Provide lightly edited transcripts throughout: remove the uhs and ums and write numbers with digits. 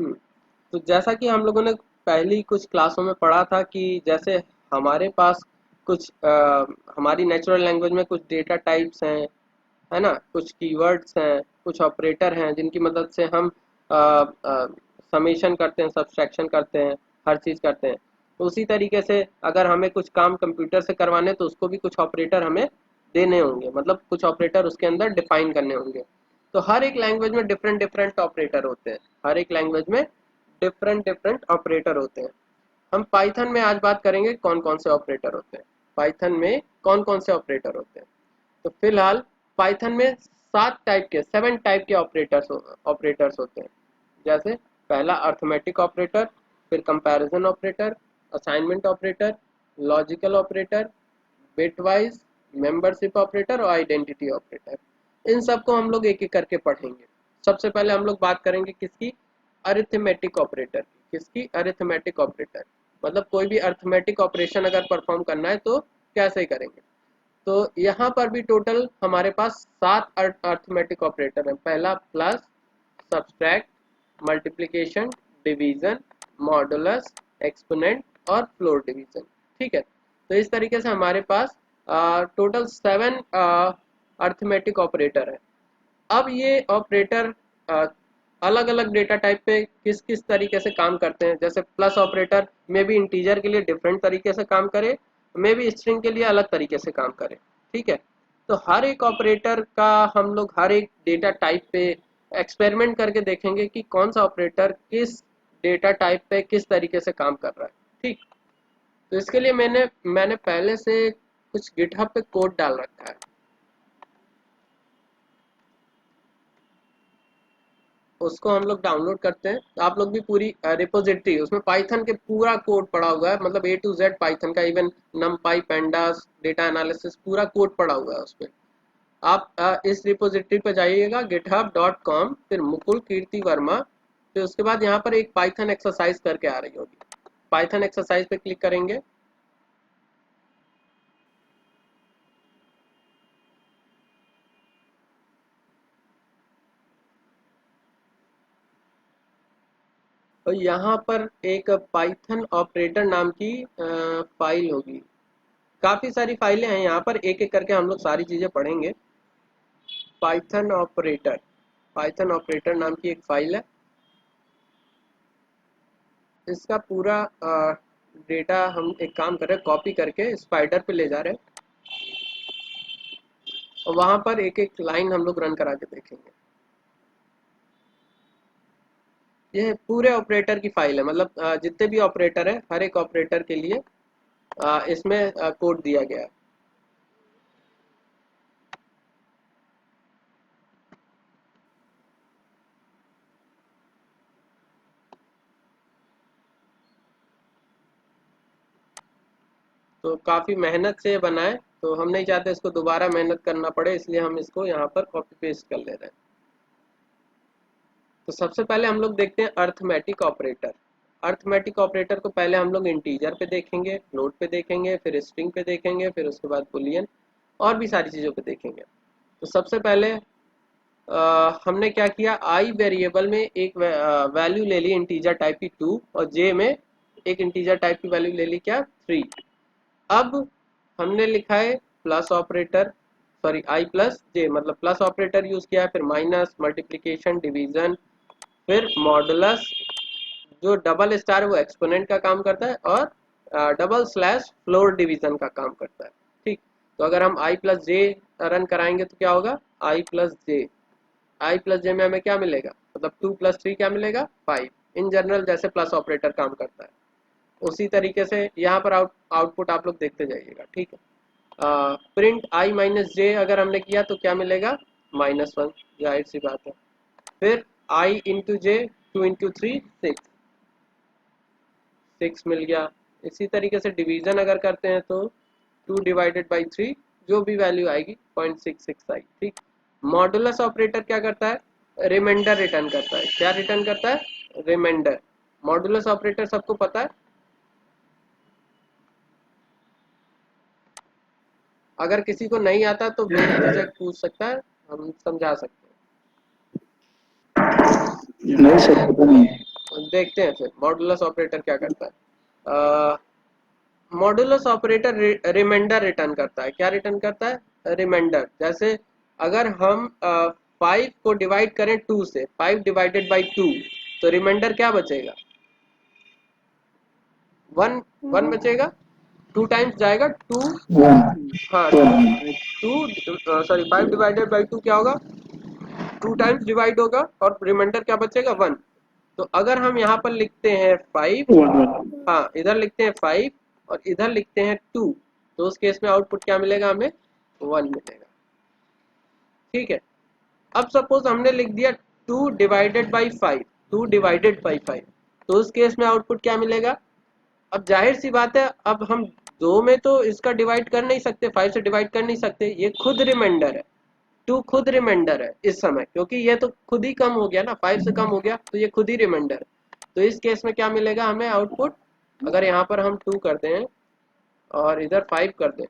तो जैसा कि हम लोगों ने पहली कुछ क्लासों में पढ़ा था कि जैसे हमारे पास कुछ हमारी नेचुरल लैंग्वेज में कुछ डेटा टाइप्स हैं, है ना, कुछ कीवर्ड्स हैं, कुछ ऑपरेटर हैं जिनकी मदद से हम समेशन करते हैं, सब्सट्रैक्शन करते हैं, हर चीज़ करते हैं। तो उसी तरीके से अगर हमें कुछ काम कंप्यूटर से करवाने तो उसको भी कुछ ऑपरेटर हमें देने होंगे, मतलब कुछ ऑपरेटर उसके अंदर डिफाइन करने होंगे। तो हर एक लैंग्वेज में डिफरेंट डिफरेंट ऑपरेटर होते हैं, हर एक लैंग्वेज में डिफरेंट डिफरेंट ऑपरेटर होते हैं। हम पाइथन में आज बात करेंगे कौन कौन से ऑपरेटर होते हैं, पाइथन में कौन कौन से ऑपरेटर होते हैं। तो फिलहाल पाइथन में 7 टाइप के ऑपरेटर्स होते हैं। जैसे पहला अर्थमेटिक ऑपरेटर, फिर comparison operator, assignment operator, logical operator, bitwise, membership operator और आइडेंटिटी ऑपरेटर। इन सबको हम लोग एक एक करके पढ़ेंगे। सबसे पहले हम लोग बात करेंगे किसकी, अरिथमेटिक ऑपरेटर की। किसकी, अरिथमेटिक ऑपरेटर, मतलब कोई भी अरिथमेटिक ऑपरेशन अगर परफॉर्म करना है तो कैसे करेंगे। तो यहाँ पर भी टोटल हमारे पास 7 अर्थमेटिक ऑपरेटर हैं। पहला plus, subtract, multiplication, division, modulus, exponent और फ्लोर डिवीजन। ठीक है, तो इस तरीके से हमारे पास टोटल 7 अर्थमेटिक ऑपरेटर है। अब ये ऑपरेटर अलग अलग डेटा टाइप पे किस किस तरीके से काम करते हैं। जैसे प्लस ऑपरेटर में भी इंटीजर के लिए डिफरेंट तरीके से काम करे, में भी स्ट्रिंग के लिए अलग तरीके से काम करे। ठीक है, तो हर एक ऑपरेटर का हम लोग हर एक डेटा टाइप पे एक्सपेरिमेंट करके देखेंगे कि कौन सा ऑपरेटर किस डेटा टाइप पे किस तरीके से काम कर रहा है। ठीक, तो इसके लिए मैंने मैंने पहले से कुछ गिटहब पे कोड डाल रखा है, उसको हम लोग डाउनलोड करते हैं। तो आप लोग भी पूरी रिपोजिटरी, उसमें पाइथन के पूरा कोड पड़ा हुआ है, मतलब A to Z पाइथन का, इवन नमपाई, पेंडास, डेटा एनालिसिस, पूरा कोड पड़ा हुआ है उस पर। आप इस रिपोजिटरी पे जाइएगा github.com, फिर मुकुल कीर्ति वर्मा, फिर उसके बाद यहाँ पर एक पाइथन एक्सरसाइज करके आ रही होगी, पाइथन एक्सरसाइज पे क्लिक करेंगे। और यहाँ पर एक पाइथन ऑपरेटर नाम की फाइल होगी। काफ़ी सारी फाइलें हैं यहाँ पर, एक एक करके हम लोग सारी चीज़ें पढ़ेंगे। पाइथन ऑपरेटर, पाइथन ऑपरेटर नाम की एक फाइल है। इसका पूरा डेटा हम एक काम कर रहे हैं, कॉपी करके स्पाइडर पे ले जा रहे हैं और वहाँ पर एक एक लाइन हम लोग रन करा के देखेंगे। ये पूरे ऑपरेटर की फाइल है, मतलब जितने भी ऑपरेटर है हर एक ऑपरेटर के लिए इसमें कोड दिया गया है। तो काफ़ी मेहनत से बना है, तो हम नहीं चाहते इसको दोबारा मेहनत करना पड़े, इसलिए हम इसको यहाँ पर कॉपी पेस्ट कर ले रहे हैं। तो सबसे पहले हम लोग देखते हैं अर्थमेटिक ऑपरेटर। अर्थमेटिक ऑपरेटर को पहले हम लोग इंटीजर पे देखेंगे, फ्लोट पे देखेंगे, फिर स्ट्रिंग पे देखेंगे, फिर उसके बाद बुलियन और भी सारी चीज़ों पे देखेंगे। तो सबसे पहले हमने क्या किया, आई वेरिएबल में एक वैल्यू ले ली इंटीजर टाइप की 2, और जे में एक इंटीजर टाइप की वैल्यू ले ली क्या, 3। अब हमने लिखा है plus operator, sorry I plus J, मतलब प्लस ऑपरेटर यूज किया है, फिर माइनस, मल्टीप्लिकेशन, डिवीजन, फिर मॉडुलस, जो डबल स्टार वो एक्सपोनेंट का काम करता है, और डबल स्लैश फ्लोर डिवीजन का काम करता है। ठीक, तो अगर हम आई प्लस जे रन कराएंगे तो क्या होगा, आई प्लस जे, आई प्लस जे में हमें क्या मिलेगा, मतलब 2 + 3 क्या मिलेगा, 5। इन जनरल जैसे प्लस ऑपरेटर काम करता है उसी तरीके से यहाँ पर आउटपुट आप लोग देखते जाइएगा। ठीक है, प्रिंट आई माइनस जे अगर हमने किया तो क्या मिलेगा, -1, जाहिर सी बात है। फिर आई इंटू जे, 2 × 3 6, 6 मिल गया। इसी तरीके से डिवीजन अगर करते हैं तो 2/3, जो भी वैल्यू आएगी 0.66 आएगी। ठीक, मॉडुलस ऑपरेटर क्या करता है, रिमाइंडर रिटर्न करता है। क्या रिटर्न करता है, रिमाइंडर। मॉडुलस ऑपरेटर सबको पता है, अगर किसी को नहीं आता तो बेझिझक पूछ सकता है, हम समझा सकते हैं। नहीं सर, पता नहीं। देखते हैं फिर मॉडुलस ऑपरेटर क्या करता है। मॉडुलस ऑपरेटर रिमाइंडर रिटर्न करता है। क्या रिटर्न करता है? रिमाइंडर। जैसे अगर हम 5 को डिवाइड करें 2 से, 5 डिवाइडेड बाई 2, तो रिमाइंडर क्या बचेगा? 1 1 बचेगा। 2 टाइम्स जाएगा 2। हाँ, 2 सॉरी 5 डिवाइडेड बाई 2 क्या होगा? 2 टाइम्स डिवाइड होगा और रिमाइंडर क्या बचेगा? 1। तो अगर हम यहाँ पर लिखते हैं 5, हाँ इधर लिखते हैं 5 और इधर लिखते हैं 2, तो उस केस में आउटपुट क्या मिलेगा हमें? 1 मिलेगा। ठीक है। अब सपोज हमने लिख दिया 2 डिवाइडेड बाई 5, 2 डिवाइडेड बाई 5, तो उस केस में आउटपुट क्या मिलेगा? अब जाहिर सी बात है, अब हम 2 में तो इसका डिवाइड कर नहीं सकते, 5 से डिवाइड कर नहीं सकते, ये खुद रिमाइंडर है। 2 खुद रिमाइंडर है इस समय, क्योंकि ये तो खुद ही कम हो गया ना, 5 से कम हो गया, तो ये खुद ही रिमाइंडर है। तो इस केस में क्या मिलेगा हमें आउटपुट? अगर यहाँ पर हम 2 करते हैं और इधर 5 कर दें,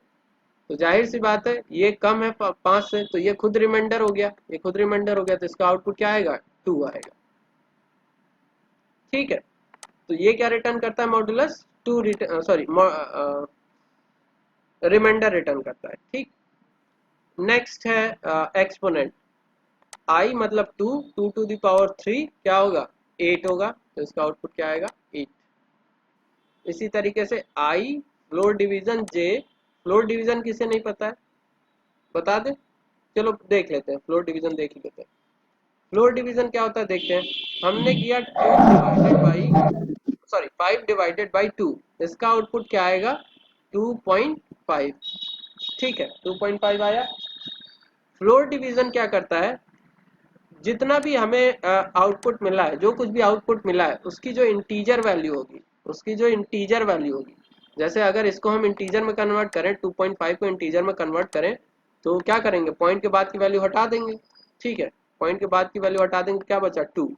तो जाहिर सी बात है ये कम है 5 से, तो ये खुद रिमाइंडर हो गया, ये खुद रिमाइंडर हो गया, तो इसका आउटपुट क्या आएगा? 2 आएगा। ठीक है। तो ये क्या रिटर्न करता है? मॉडुलस 2 सॉरी रिमाइंडर रिटर्न करता है। ठीक। नेक्स्ट है एक्सपोनेंट। आई मतलब 2, 2 टू द पावर 3 क्या होगा? 8 होगा, तो इसका आउटपुट क्या आएगा? 8। इसी तरीके से आई फ्लोर डिवीजन जे। फ्लोर डिवीजन किसे नहीं पता है? बता दे। चलो देख लेते हैं, फ्लोर डिवीजन देख लेते हैं। फ्लोर डिवीजन क्या होता है देखते हैं। हमने किया 2 divided by, sorry 5 divided by 2, इसका आउटपुट क्या आएगा? 2.5। ठीक है, 2.5 आया। फ्लोर डिवीजन क्या करता है? जितना भी हमें आउटपुट मिला है, जो कुछ भी आउटपुट मिला है, उसकी जो इंटीजर वैल्यू होगी, उसकी जो इंटीजर वैल्यू होगी, जैसे अगर इसको हम इंटीजर में कन्वर्ट करें, 2.5 को इंटीजर में कन्वर्ट करें, तो क्या करेंगे? पॉइंट के बाद की वैल्यू हटा देंगे। ठीक है, पॉइंट के बाद की वैल्यू हटा देंगे, क्या बचा? 2।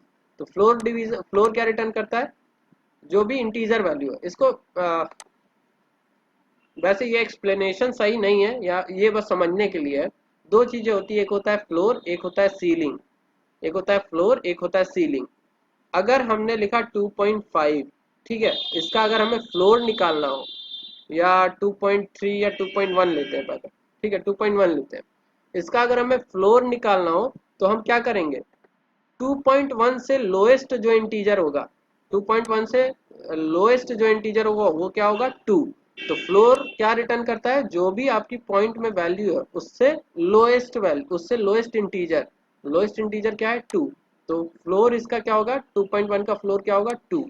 तो फ्लोर डिवीजन, फ्लोर क्या रिटर्न करता है? जो भी इंटीजर वैल्यू है। इसको वैसे ये एक्सप्लेनेशन सही नहीं है, या ये बस समझने के लिए है। दो चीजें होती है, एक होता है फ्लोर, एक होता है सीलिंग। एक होता है फ्लोर, एक होता है सीलिंग। अगर हमने लिखा 2.5, ठीक है, इसका अगर हमें फ्लोर निकालना हो, या 2.3 या 2.1 लेते हैं पहले, ठीक है 2.1 लेते हैं, इसका अगर हमें फ्लोर निकालना हो, तो हम क्या करेंगे? 2.1 से लोएस्ट जो इंटीजर होगा, 2.1 से लोएस्ट जो इंटीजर होगा वो क्या होगा? 2। तो फ्लोर क्या रिटर्न करता है? जो भी आपकी पॉइंट में वैल्यू है उससे लोएस्ट वैल्यू, उससे लोएस्ट इंटीजर। लोएस्ट इंटीजर क्या है? 2। तो फ्लोर इसका क्या होगा? 2.1 का फ्लोर क्या होगा? 2।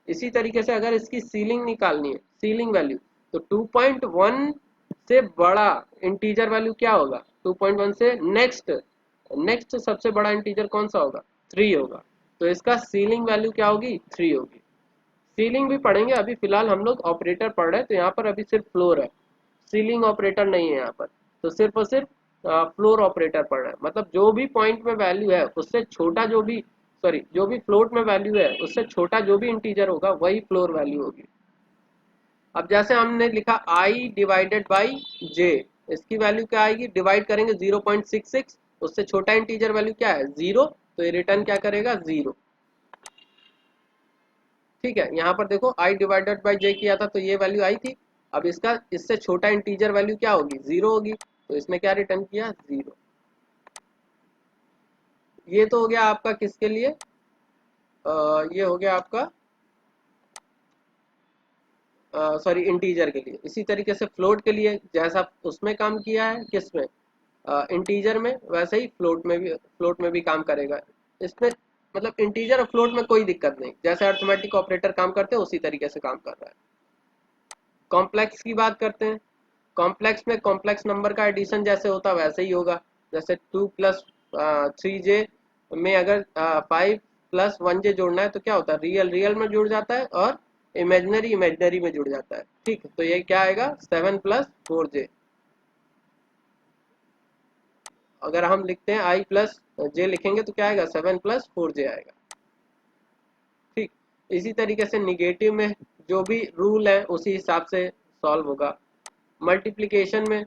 इसी तरीके से अगर इसकी सीलिंग निकालनी है, सीलिंग वैल्यू, तो 2.1 से बड़ा इंटीजर वैल्यू क्या होगा? 2.1 से नेक्स्ट, नेक्स्ट सबसे बड़ा इंटीजर कौन सा होगा? 3 होगा। तो इसका सीलिंग वैल्यू क्या होगी? 3 होगी। सीलिंग भी पढ़ेंगे, अभी फिलहाल हम लोग ऑपरेटर पढ़ रहे हैं, तो यहाँ पर अभी सिर्फ फ्लोर है, सीलिंग ऑपरेटर नहीं है यहाँ पर। तो सिर्फ और सिर्फ फ्लोर ऑपरेटर पढ़ रहे हैं, मतलब जो भी पॉइंट में वैल्यू है उससे छोटा जो भी, सॉरी जो भी फ्लोट में वैल्यू है उससे छोटा जो भी इंटीजर होगा वही फ्लोर वैल्यू होगी। अब जैसे हमने लिखा i डिवाइडेड बाई j, इसकी वैल्यू क्या आएगी? डिवाइड करेंगे 0.66, उससे छोटा इंटीजर वैल्यू क्या है? 0, तो ये रिटर्न क्या करेगा? 0। ठीक है, यहाँ पर देखो i डिवाइडेड बाई j किया था तो ये वैल्यू आई थी। अब इसका इससे छोटा इंटीजर वैल्यू क्या होगी? 0 होगी, तो इसने क्या रिटर्न किया? 0। ये तो हो गया आपका किसके लिए? ये हो गया आपका सॉरी इंटीजर के लिए। इसी तरीके से फ्लोट के लिए जैसा उसमें काम किया है, किस में? इंटीजर में, वैसे ही फ्लोट में भी काम करेगा। इसमें मतलब इंटीजर और फ्लोट में कोई दिक्कत नहीं, जैसे अर्थमेटिक ऑपरेटर काम करते हैं उसी तरीके से काम कर रहा है। कॉम्प्लेक्स की बात करते हैं। कॉम्प्लेक्स में कॉम्प्लेक्स नंबर का एडिशन जैसे होता है वैसे ही होगा। जैसे 2 प्लस 3j में अगर 5 प्लस 1j जोड़ना है तो क्या होता है? रियल रियल में जुड़ जाता है और इमेजनरी इमेजनरी में जुड़ जाता है। ठीक, तो ये क्या आएगा? 7 प्लस 4j। अगर हम लिखते हैं i प्लस j लिखेंगे तो क्या आएगा? 7 प्लस 4j आएगा। ठीक, इसी तरीके से निगेटिव में जो भी रूल है उसी हिसाब से सॉल्व होगा। मल्टीप्लिकेशन में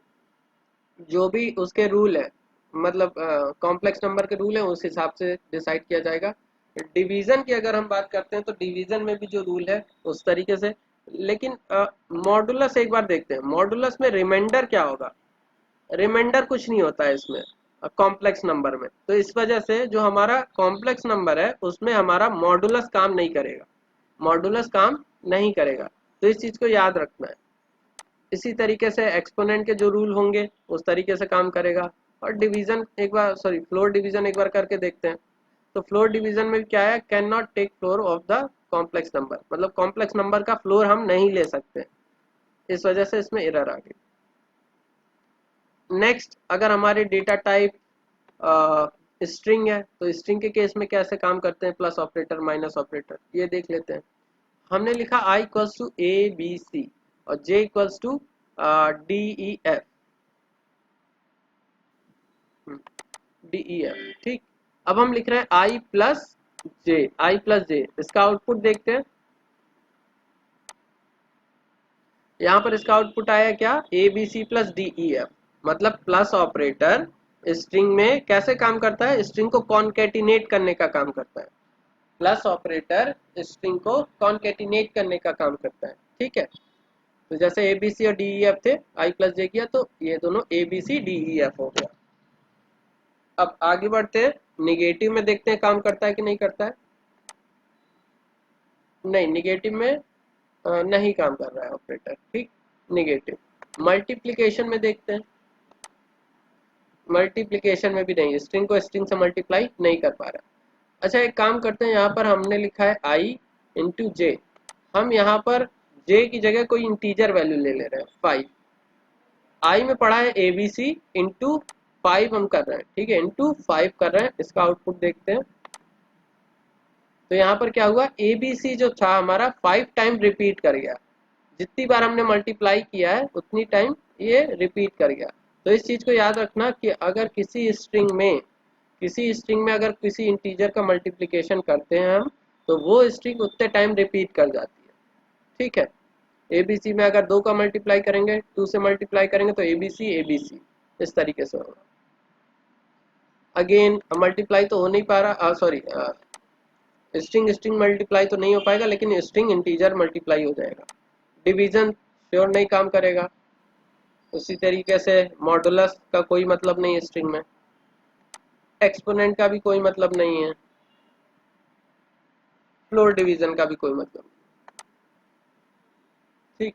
जो भी उसके रूल है, मतलब कॉम्प्लेक्स नंबर के रूल है उस हिसाब से डिसाइड किया जाएगा। डिवीजन की अगर हम बात करते हैं तो डिवीजन में भी जो रूल है उस तरीके से, लेकिन मॉडुलस एक बार देखते हैं। मॉडुलस में रिमाइंडर क्या होगा? रिमाइंडर कुछ नहीं होता है इसमें कॉम्प्लेक्स नंबर में, तो इस वजह से जो हमारा कॉम्प्लेक्स नंबर है उसमें हमारा मॉडुलस काम नहीं करेगा, मॉडुलस काम नहीं करेगा, तो इस चीज को याद रखना है। इसी तरीके से एक्सपोनेंट के जो रूल होंगे उस तरीके से काम करेगा। और डिवीजन एक बार, सॉरी, फ्लोर डिवीजन एक बार करके देखते हैं। तो फ्लोर डिवीजन में क्या है, can not take floor of the complex number, मतलब कॉम्प्लेक्स नंबर का फ्लोर हम नहीं ले सकते, इस वजह से इसमें एरर आ गई। नेक्स्ट, अगर हमारे डेटा टाइप स्ट्रिंग है तो स्ट्रिंग के केस में कैसे काम करते हैं, प्लस ऑपरेटर माइनस ऑपरेटर, ये देख लेते हैं। हमने लिखा i equals to A B C और j equals to D E F, D E F, ठीक। अब हम लिख रहे हैं i plus J, I plus J, इसका आउटपुट देखते हैं। यहाँ पर इसका आउटपुट आया क्या, A B C plus D E F, मतलब प्लस ऑपरेटर स्ट्रिंग में कैसे काम करता है, स्ट्रिंग को कॉन्केटिनेट करने का काम करता है। प्लस ऑपरेटर स्ट्रिंग को कॉन्केटिनेट करने का काम करता है, ठीक है। तो जैसे ए बी सी और डी ई एफ थे, आई प्लस जे किया तो ये दोनों A B C D E F हो गया। अब आगे बढ़ते हैं, निगेटिव में देखते हैं काम करता है कि नहीं करता है। नहीं, निगेटिव में नहीं काम कर रहा है ऑपरेटर, ठीक। निगेटिव मल्टीप्लिकेशन में देखते हैं, मल्टीप्लिकेशन में भी नहीं, स्ट्रिंग को स्ट्रिंग से मल्टीप्लाई नहीं कर पा रहा। अच्छा, एक काम करते हैं, यहाँ पर हमने लिखा है i इंटू जे, हम यहाँ पर j की जगह कोई इंटीजर वैल्यू ले ले रहे हैं 5। i में पढ़ा है ए बी सी इंटू 5 हम कर रहे हैं, ठीक है, इंटू 5 कर रहे हैं। इसका आउटपुट देखते हैं। तो यहाँ पर क्या हुआ, ए बी सी जो था हमारा 5 टाइम रिपीट कर गया, जितनी बार हमने मल्टीप्लाई किया है उतनी टाइम ये रिपीट कर गया। तो इस चीज को याद रखना कि अगर किसी स्ट्रिंग में अगर किसी इंटीजर का मल्टीप्लिकेशन करते हैं हम, तो वो स्ट्रिंग उतने टाइम रिपीट कर जाती है, ठीक है। एबीसी में अगर 2 का मल्टीप्लाई करेंगे, 2 से मल्टीप्लाई करेंगे तो एबीसी इस तरीके से होगा। अगेन मल्टीप्लाई तो हो नहीं पा रहा, सॉरी, स्ट्रिंग स्ट्रिंग मल्टीप्लाई तो नहीं हो पाएगा, लेकिन स्ट्रिंग इंटीजर मल्टीप्लाई हो जाएगा। डिवीजन श्योर नहीं काम करेगा। उसी तरीके से मॉडुलस का कोई मतलब नहीं है स्ट्रिंग में, एक्सपोनेंट का भी कोई मतलब नहीं है, फ्लोर डिवीजन का भी कोई मतलब नहीं, ठीक।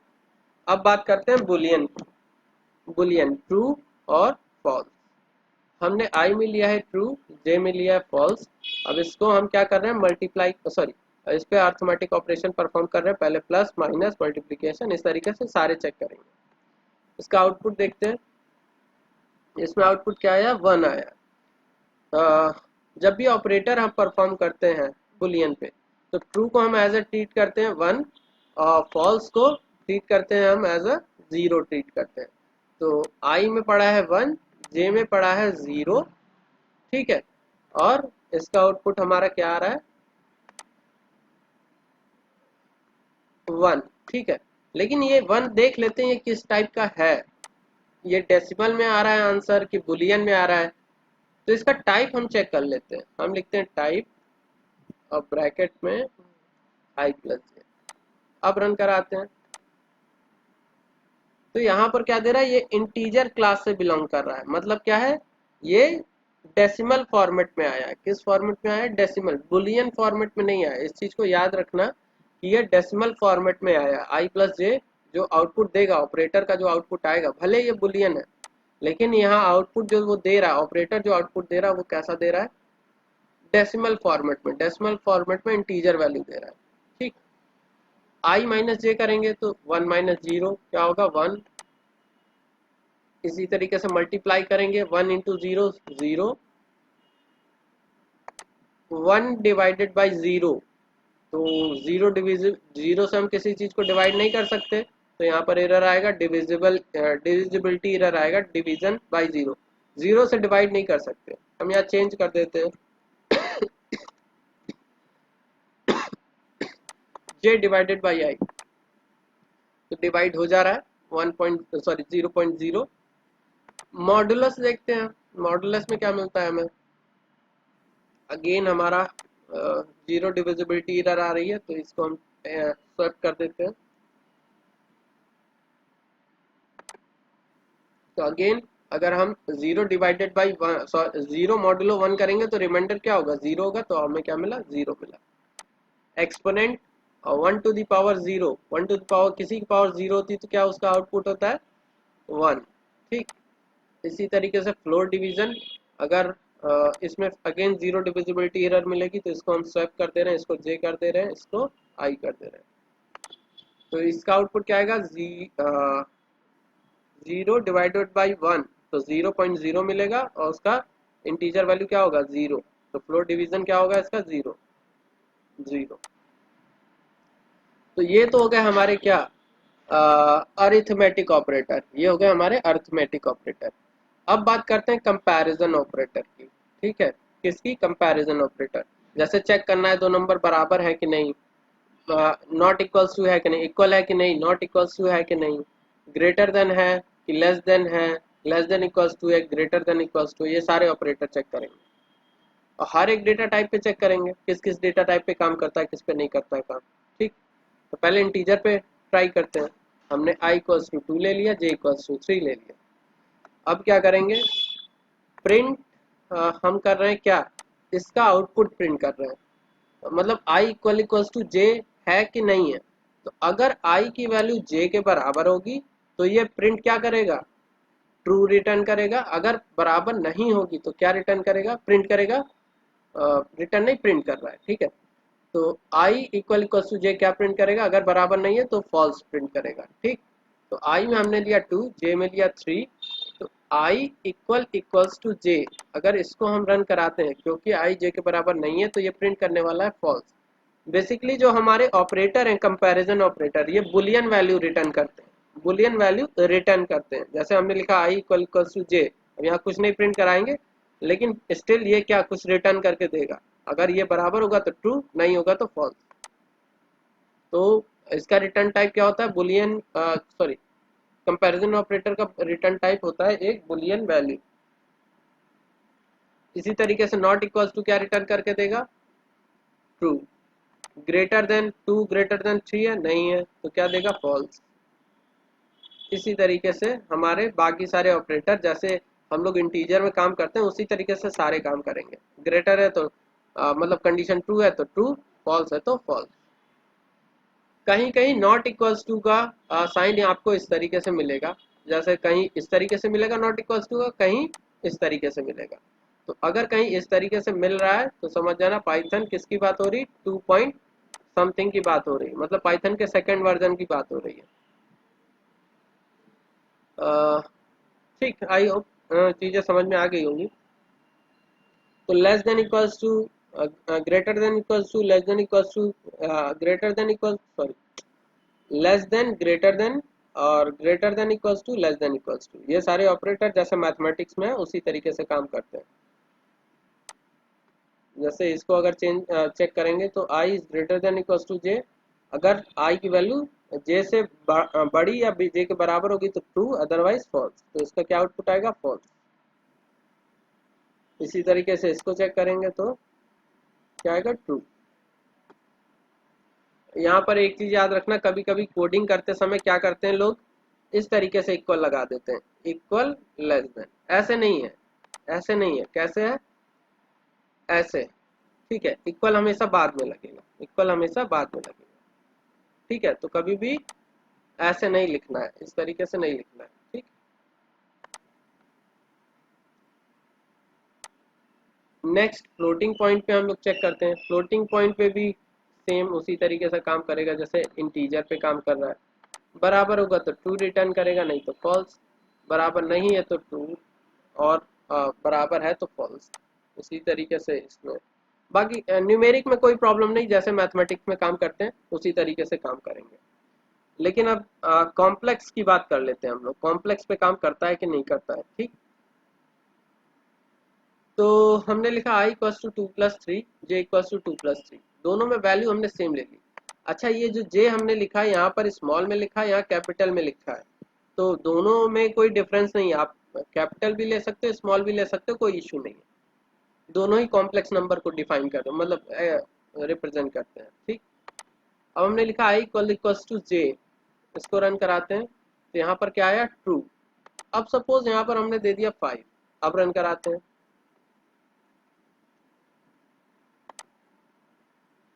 अब बात करते हैं बुलियन, बुलियन ट्रू और फॉल्स। हमने i में लिया है ट्रू, j में लिया है फॉल्स। अब इसको हम क्या कर रहे हैं, मल्टीप्लाई, सॉरी, इस पे अर्थमेटिक ऑपरेशन परफॉर्म कर रहे हैं, पहले प्लस माइनस मल्टीप्लिकेशन, इस तरीके से सारे चेक करेंगे। इसका आउटपुट देखते हैं। इसमें आउटपुट क्या आया, 1 आया। जब भी ऑपरेटर हम परफॉर्म करते हैं बुलियन पे, तो ट्रू को हम एज ए ट्रीट करते हैं 1 और फॉल्स को ट्रीट करते हैं हम एज अ 0 ट्रीट करते हैं। तो i में पड़ा है 1, j में पड़ा है 0, ठीक है। और इसका आउटपुट हमारा क्या आ रहा है, 1, ठीक है। लेकिन ये 1 देख लेते हैं ये किस टाइप का है, ये डेसिमल में आ रहा है आंसर कि बुलियन में आ रहा है। तो इसका टाइप हम चेक कर लेते हैं। हम लिखते हैं टाइप और ब्रैकेट में i प्लस जे, अब रन कराते हैं। तो यहाँ पर क्या दे रहा है, ये इंटीजर क्लास से बिलोंग कर रहा है, मतलब क्या है, ये डेसिमल फॉर्मेट में आया है। किस फॉर्मेट में आया है, डेसिमल, बुलियन फॉर्मेट में नहीं आया। इस चीज को याद रखना कि ये डेसिमल फॉर्मेट में आया। आई प्लस जे जो आउटपुट देगा, ऑपरेटर का जो आउटपुट आएगा, भले ये बुलियन है, लेकिन यहाँ आउटपुट जो वो दे रहा है, ऑपरेटर जो आउटपुट दे रहा है वो कैसा दे रहा है, डेसिमल फॉर्मेट में, डेसिमल फॉर्मेट में इंटीजर वैल्यू दे रहा है, ठीक। आई माइनस जे करेंगे तो 1 माइनस 0 क्या होगा, 1। इसी तरीके से मल्टीप्लाई करेंगे, 1 इंटू 0 0, 1 डिवाइडेड बाई 0, तो 0 डिविजिबल, 0 से हम किसी चीज को डिवाइड नहीं कर सकते, तो यहाँ पर एरर आएगा, डिविजिबिलिटी एरर आएगा, डिवीजन बाई 0, 0 से डिवाइड नहीं कर सकते। हम यहाँ चेंज कर देते हैं, j डिवाइडेड बाई आई, तो डिवाइड हो जा रहा है 0.0। मॉडुलस देखते हैं, मॉडुलस में क्या मिलता है हमें, अगेन हमारा जीरो डिविजिबिलिटी एरर आ रही है, तो इसको हम स्वैप कर देते हैं। तो अगेन अगर हम zero divided by zero modulo one करेंगे तो रिमाइंडर क्या होगा, जीरो होगा, तो हमें क्या मिला, जीरो मिला। Exponent one two the power zero, one two the power किसी की पावर जीरो होती है तो क्या उसका आउटपुट होता है, वन। ठीक, इसी तरीके से फ्लोर डिवीजन, अगर इसमें अगेन जीरो डिविजिबिलिटी एरर मिलेगी तो इसको हम स्वैप कर दे रहे हैं, इसको जे कर दे रहे हैं, इसको आई कर दे रहे हैं, तो इसका आउटपुट क्या आएगा, जीरो डिवाइडेड बाई वन, तो 0.0 मिलेगा और उसका इंटीजर वैल्यू क्या होगा, जीरो। तो फ्लोर डिवीजन क्या होगा इसका, जीरो जीरो। तो ये तो हो गए हमारे क्या, अरिथमेटिक ऑपरेटर, ये हो गए हमारे अरिथमेटिक ऑपरेटर। अब बात करते हैं कंपैरिजन ऑपरेटर की। ठीक है, किसकी, कंपैरिजन ऑपरेटर। जैसे चेक करना है दो नंबर बराबर है कि नहीं, नॉट इक्वल्स टू है कि नहीं, इक्वल है कि नहीं, नॉट इक्वल्स टू है कि नहीं, ग्रेटर देन है कि लेस देन है, लेस देन इक्वल्स टू है, ग्रेटर देन इक्वल्स टू, ये सारे ऑपरेटर चेक करेंगे। और हर एक डेटा टाइप पे चेक करेंगे, किस किस डेटा टाइप पे काम करता है, किस पे नहीं करता है काम। ठीक, तो पहले इंटीजर पे ट्राई करते हैं। हमने आई इक्वल्स टू टू ले लिया, जे इक्वल्स टू थ्री ले लिया। अब क्या करेंगे, प्रिंट हम कर रहे हैं क्या, इसका आउटपुट प्रिंट कर रहे हैं, मतलब आई इक्वल इक्वल्स टू जे है कि नहीं है। तो अगर आई की वैल्यू जे के बराबर होगी तो ये प्रिंट क्या करेगा, ट्रू रिटर्न करेगा। अगर बराबर नहीं होगी तो क्या रिटर्न करेगा, प्रिंट करेगा, रिटर्न नहीं, प्रिंट कर रहा है। ठीक है, तो आई इक्वल इक्वल्स टू जे क्या प्रिंट करेगा, अगर बराबर नहीं है तो फॉल्स प्रिंट करेगा। ठीक, तो आई में हमने लिया टू, जे में लिया थ्री, तो आई इक्वल इक्वल्स टू जे, अगर इसको हम रन कराते हैं क्योंकि आई जे के बराबर नहीं है तो ये प्रिंट करने वाला है फॉल्स। बेसिकली जो हमारे ऑपरेटर हैं कंपैरिजन ऑपरेटर, ये बुलियन वैल्यू रिटर्न करते हैं, बुलियन वैल्यू रिटर्न करते हैं। जैसे हमने लिखा आई इक्वल इक्वल्स टू जे, अब यहाँ कुछ नहीं प्रिंट कराएंगे, लेकिन स्टिल ये क्या कुछ रिटर्न करके देगा। अगर ये बराबर होगा तो ट्रू, नहीं होगा तो फॉल्स। तो इसका रिटर्न टाइप क्या होता है, बुलियन, सॉरी, कंपैरिजन ऑपरेटर का रिटर्न टाइप होता है एक बुलियन वैल्यू। इसी तरीके से नॉट इक्वल्स टू क्या रिटर्न करके देगा, true. Greater than two, greater than three है, नहीं है, तो क्या देगा, फॉल्स। इसी तरीके से हमारे बाकी सारे ऑपरेटर, जैसे हम लोग इंटीजर में काम करते हैं उसी तरीके से सारे काम करेंगे। ग्रेटर है तो मतलब कंडीशन ट्रू है तो ट्रू, फॉल्स है तो फॉल्स। कहीं कहीं नॉट इक्वल्स टू का साइन आपको इस तरीके से मिलेगा, जैसे कहीं इस तरीके से मिलेगा नॉट इक्वल्स टू का, कहीं इस तरीके से मिलेगा। तो अगर कहीं इस तरीके से मिल रहा है तो समझ जाना पाइथन किसकी बात हो रही, टू पॉइंट समथिंग की बात हो रही है, मतलब पाइथन के सेकेंड वर्जन की बात हो रही है। ठीक, आई होप चीज़ें समझ में आ गई होंगी। तो less than equals to, greater than equals to, less than equals to, greater than equal, sorry, less than, greater than, और greater than equals to, less than equals to, ये सारे ऑपरेटर जैसे मैथमेटिक्स में है उसी तरीके से काम करते हैं। जैसे इसको अगर चेक करेंगे तो I is greater than equals to J, अगर आई की वैल्यू जे से बड़ी या जे के बराबर होगी तो ट्रू, अदरवाइज फॉल्स, तो इसका क्या आउटपुट आएगा, फॉल्स। इसी तरीके से इसको चेक करेंगे तो क्या आएगा, ट्रू। यहाँ पर एक चीज याद रखना, कभी कभी कोडिंग करते समय क्या करते हैं लोग, इस तरीके से इक्वल लगा देते हैं, इक्वल लेस देन, ऐसे नहीं है, ऐसे नहीं है, कैसे है, ऐसे। ठीक है, इक्वल हमेशा बाद में लगेगा, इक्वल हमेशा बाद में लगेगा। ठीक है, तो कभी भी ऐसे नहीं लिखना है, इस तरीके से नहीं लिखना है। ठीक, नेक्स्ट फ्लोटिंग पॉइंट पे हम लोग चेक करते हैं। फ्लोटिंग पॉइंट पे भी सेम उसी तरीके से काम करेगा जैसे इंटीजर पे काम कर रहा है। बराबर होगा तो ट्रू रिटर्न करेगा, नहीं तो फॉल्स। बराबर नहीं है तो ट्रू, और बराबर है तो फॉल्स। इसी तरीके से इसमें बाकी न्यूमेरिक में कोई प्रॉब्लम नहीं, जैसे मैथमेटिक्स में काम करते हैं उसी तरीके से काम करेंगे। लेकिन अब कॉम्प्लेक्स की बात कर लेते हैं हम लोग, कॉम्प्लेक्स पे काम करता है कि नहीं करता है। ठीक, तो हमने लिखा I equals to two plus three, J equals to two plus three, दोनों में वैल्यू हमने सेम ले ली। अच्छा, ये जो जे हमने लिखा है यहाँ पर स्मॉल में लिखा है, यहाँ कैपिटल में लिखा है, तो दोनों में कोई डिफरेंस नहीं है, आप कैपिटल भी ले सकते हो, स्मॉल भी ले सकते हो, कोई इशू नहीं है। दोनों ही कॉम्प्लेक्स नंबर को डिफाइन करते हैं, मतलब रिप्रेजेंट करते हैं। ठीक, अब हमने लिखा i इक्वल्स टू j, इसको रन कराते हैं तो यहाँ पर क्या आया, ट्रू। अब सपोज यहाँ पर हमने दे दिया 5, अब रन कराते हैं,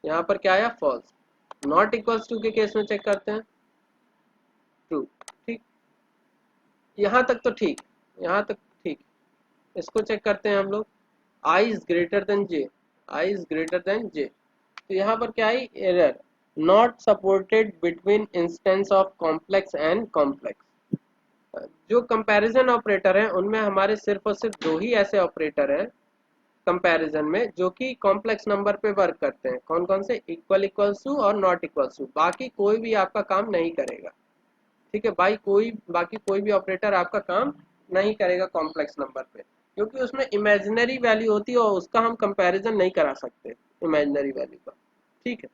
यहाँ पर क्या आया, फॉल्स। नॉट इक्वल्स टू के केस में चेक करते हैं, ट्रू। ठीक, यहाँ तक तो ठीक, यहाँ तक ठीक। इसको चेक करते हैं हम लोग, i is greater than j, i is greater than j, तो यहाँ पर क्या आई, error, not supported between instance of complex and complex. जो कंपैरिजन ऑपरेटर हैं उनमें हमारे सिर्फ और सिर्फ दो ही ऐसे ऑपरेटर हैं कंपैरिजन में जो कि कॉम्प्लेक्स नंबर पे वर्क करते हैं। कौन कौन से, इक्वल इक्वल्स टू और नॉट इक्वल्स टू, बाकी कोई भी आपका काम नहीं करेगा। ठीक है भाई, बाकी कोई भी ऑपरेटर आपका काम नहीं करेगा कॉम्प्लेक्स नंबर पे, क्योंकि उसमें इमेजिनरी वैल्यू होती है और उसका हम कंपैरिजन नहीं करा सकते इमेजिनरी वैल्यू का। ठीक है,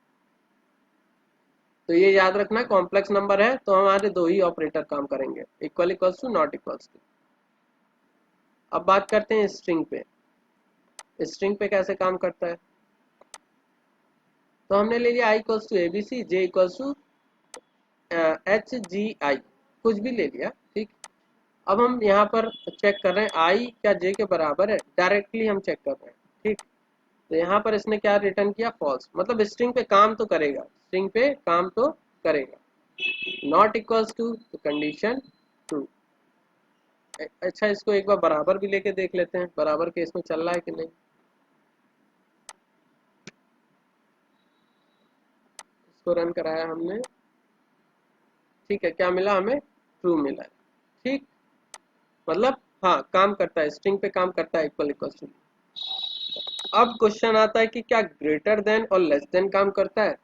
तो ये याद रखना, कॉम्प्लेक्स नंबर है तो हमारे दो ही ऑपरेटर काम करेंगे, equal equals to, not equals to. अब बात करते हैं स्ट्रिंग पे। स्ट्रिंग पे कैसे काम करता है, तो हमने ले लिया i equals to abc, j equals to H G I, कुछ भी ले लिया। ठीक, अब हम यहाँ पर चेक कर रहे हैं i क्या j के बराबर है, डायरेक्टली हम चेक कर रहे हैं। ठीक, तो यहाँ पर इसने क्या रिटर्न किया, फॉल्स, मतलब स्ट्रिंग पे काम तो करेगा, स्ट्रिंग पे काम तो करेगा। नॉट इक्वल्स टू, तो कंडीशन ट्रू। अच्छा, इसको एक बार बराबर भी लेके देख लेते हैं, बराबर केस में चल रहा है कि नहीं। इसको रन कराया हमने, ठीक है, क्या मिला हमें, ट्रू मिला है। ठीक, मतलब हाँ काम करता है, स्ट्रिंग पे काम करता है, इक्वल इक्वल टू। अब क्वेश्चन आता है कि क्या ग्रेटर देन और लेस देन काम करता है।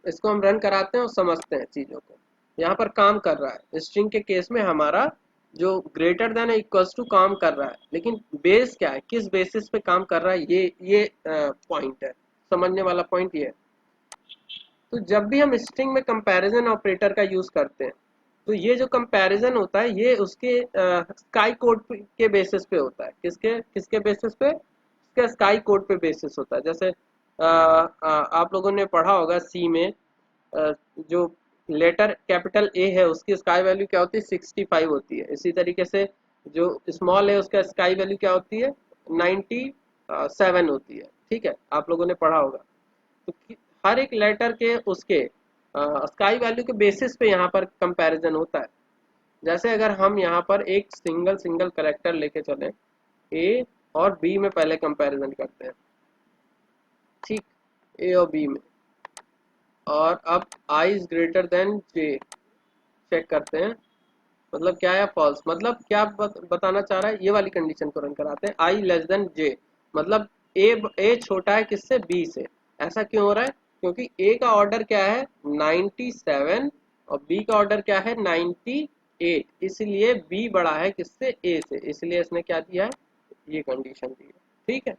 इसको हम रन कराते हैं और समझते हैं चीजों को। यहाँ पर काम कर रहा है, स्ट्रिंग के केस में हमारा जो ग्रेटर देन इक्वल्स टू काम कर रहा है, लेकिन बेस क्या है, किस बेसिस पे काम कर रहा है, ये पॉइंट है, समझने वाला पॉइंट ये है। तो जब भी हम स्ट्रिंग में कंपैरिजन ऑपरेटर का यूज करते हैं, तो ये जो कंपैरिजन होता है ये उसके स्काई कोड के बेसिस पे होता है। किसके किसके बेसिस पे, इसका स्काई कोड पे बेसिस होता है। जैसे आप लोगों ने पढ़ा होगा सी में, जो लेटर कैपिटल ए है उसकी स्काई वैल्यू क्या होती है, 65 होती है। इसी तरीके से जो स्मॉल है उसका स्काई वैल्यू क्या होती है, 97 होती है। ठीक है, आप लोगों ने पढ़ा होगा। तो हर एक लेटर के उसके स्काई वैल्यू के बेसिस पे यहाँ पर कंपैरिजन होता है। जैसे अगर हम यहाँ पर एक सिंगल सिंगल करेक्टर लेके चले, ए और बी में पहले कंपैरिजन करते हैं। ठीक, ए और बी में, और अब i is greater than j check करते हैं, मतलब क्या है, फॉल्स। मतलब क्या बताना चाह रहा है, ये वाली कंडीशन को रन कराते हैं, i लेस देन j, मतलब a छोटा है किससे, b से। ऐसा क्यों हो रहा है, क्योंकि a का ऑर्डर क्या है 97 और b का ऑर्डर क्या है 98, इसलिए b बड़ा है किससे, a से, इसलिए इसने क्या दिया है, ये कंडीशन दी है। ठीक है,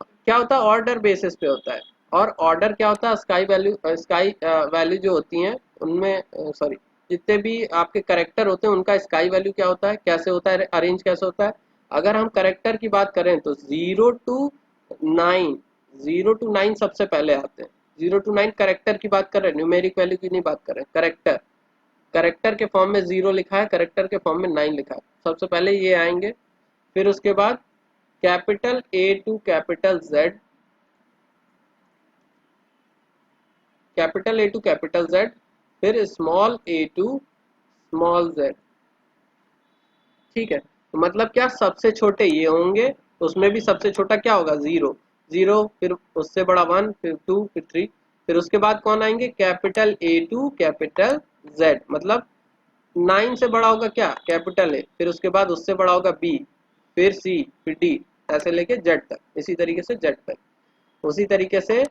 क्या होता है, ऑर्डर बेसिस पे होता है। और ऑर्डर क्या होता है, स्काई वैल्यू जो होती हैं उनमें, सॉरी, जितने भी आपके करेक्टर होते हैं उनका स्काई वैल्यू क्या होता है, कैसे होता है, अरेंज कैसे होता है। अगर हम करेक्टर की बात करें तो 0 to 9, 0 to 9 सबसे पहले आते हैं। 0 to 9 करेक्टर की बात कर रहे हैं, न्यूमेरिक वैल्यू की नहीं बात कर रहे हैं, करेक्टर। करेक्टर के फॉर्म में 0 लिखा है, करेक्टर के फॉर्म में 9 लिखा है, सबसे पहले ये आएंगे। फिर उसके बाद capital A to capital Z, capital A to capital Z, फिर small a to small z। ठीक है, तो मतलब क्या, सबसे छोटे ये होंगे, उसमें भी सबसे छोटा क्या होगा, 0, फिर उससे बड़ा 1, फिर 2, फिर 3, फिर उसके बाद कौन आएंगे, capital A to capital Z, मतलब 9 से बड़ा होगा क्या, कैपिटल A, फिर उसके बाद उससे बड़ा होगा B, फिर C, फिर D, ऐसे लेके Z तक, इसी तरीके से Z तक। उसी तरीके से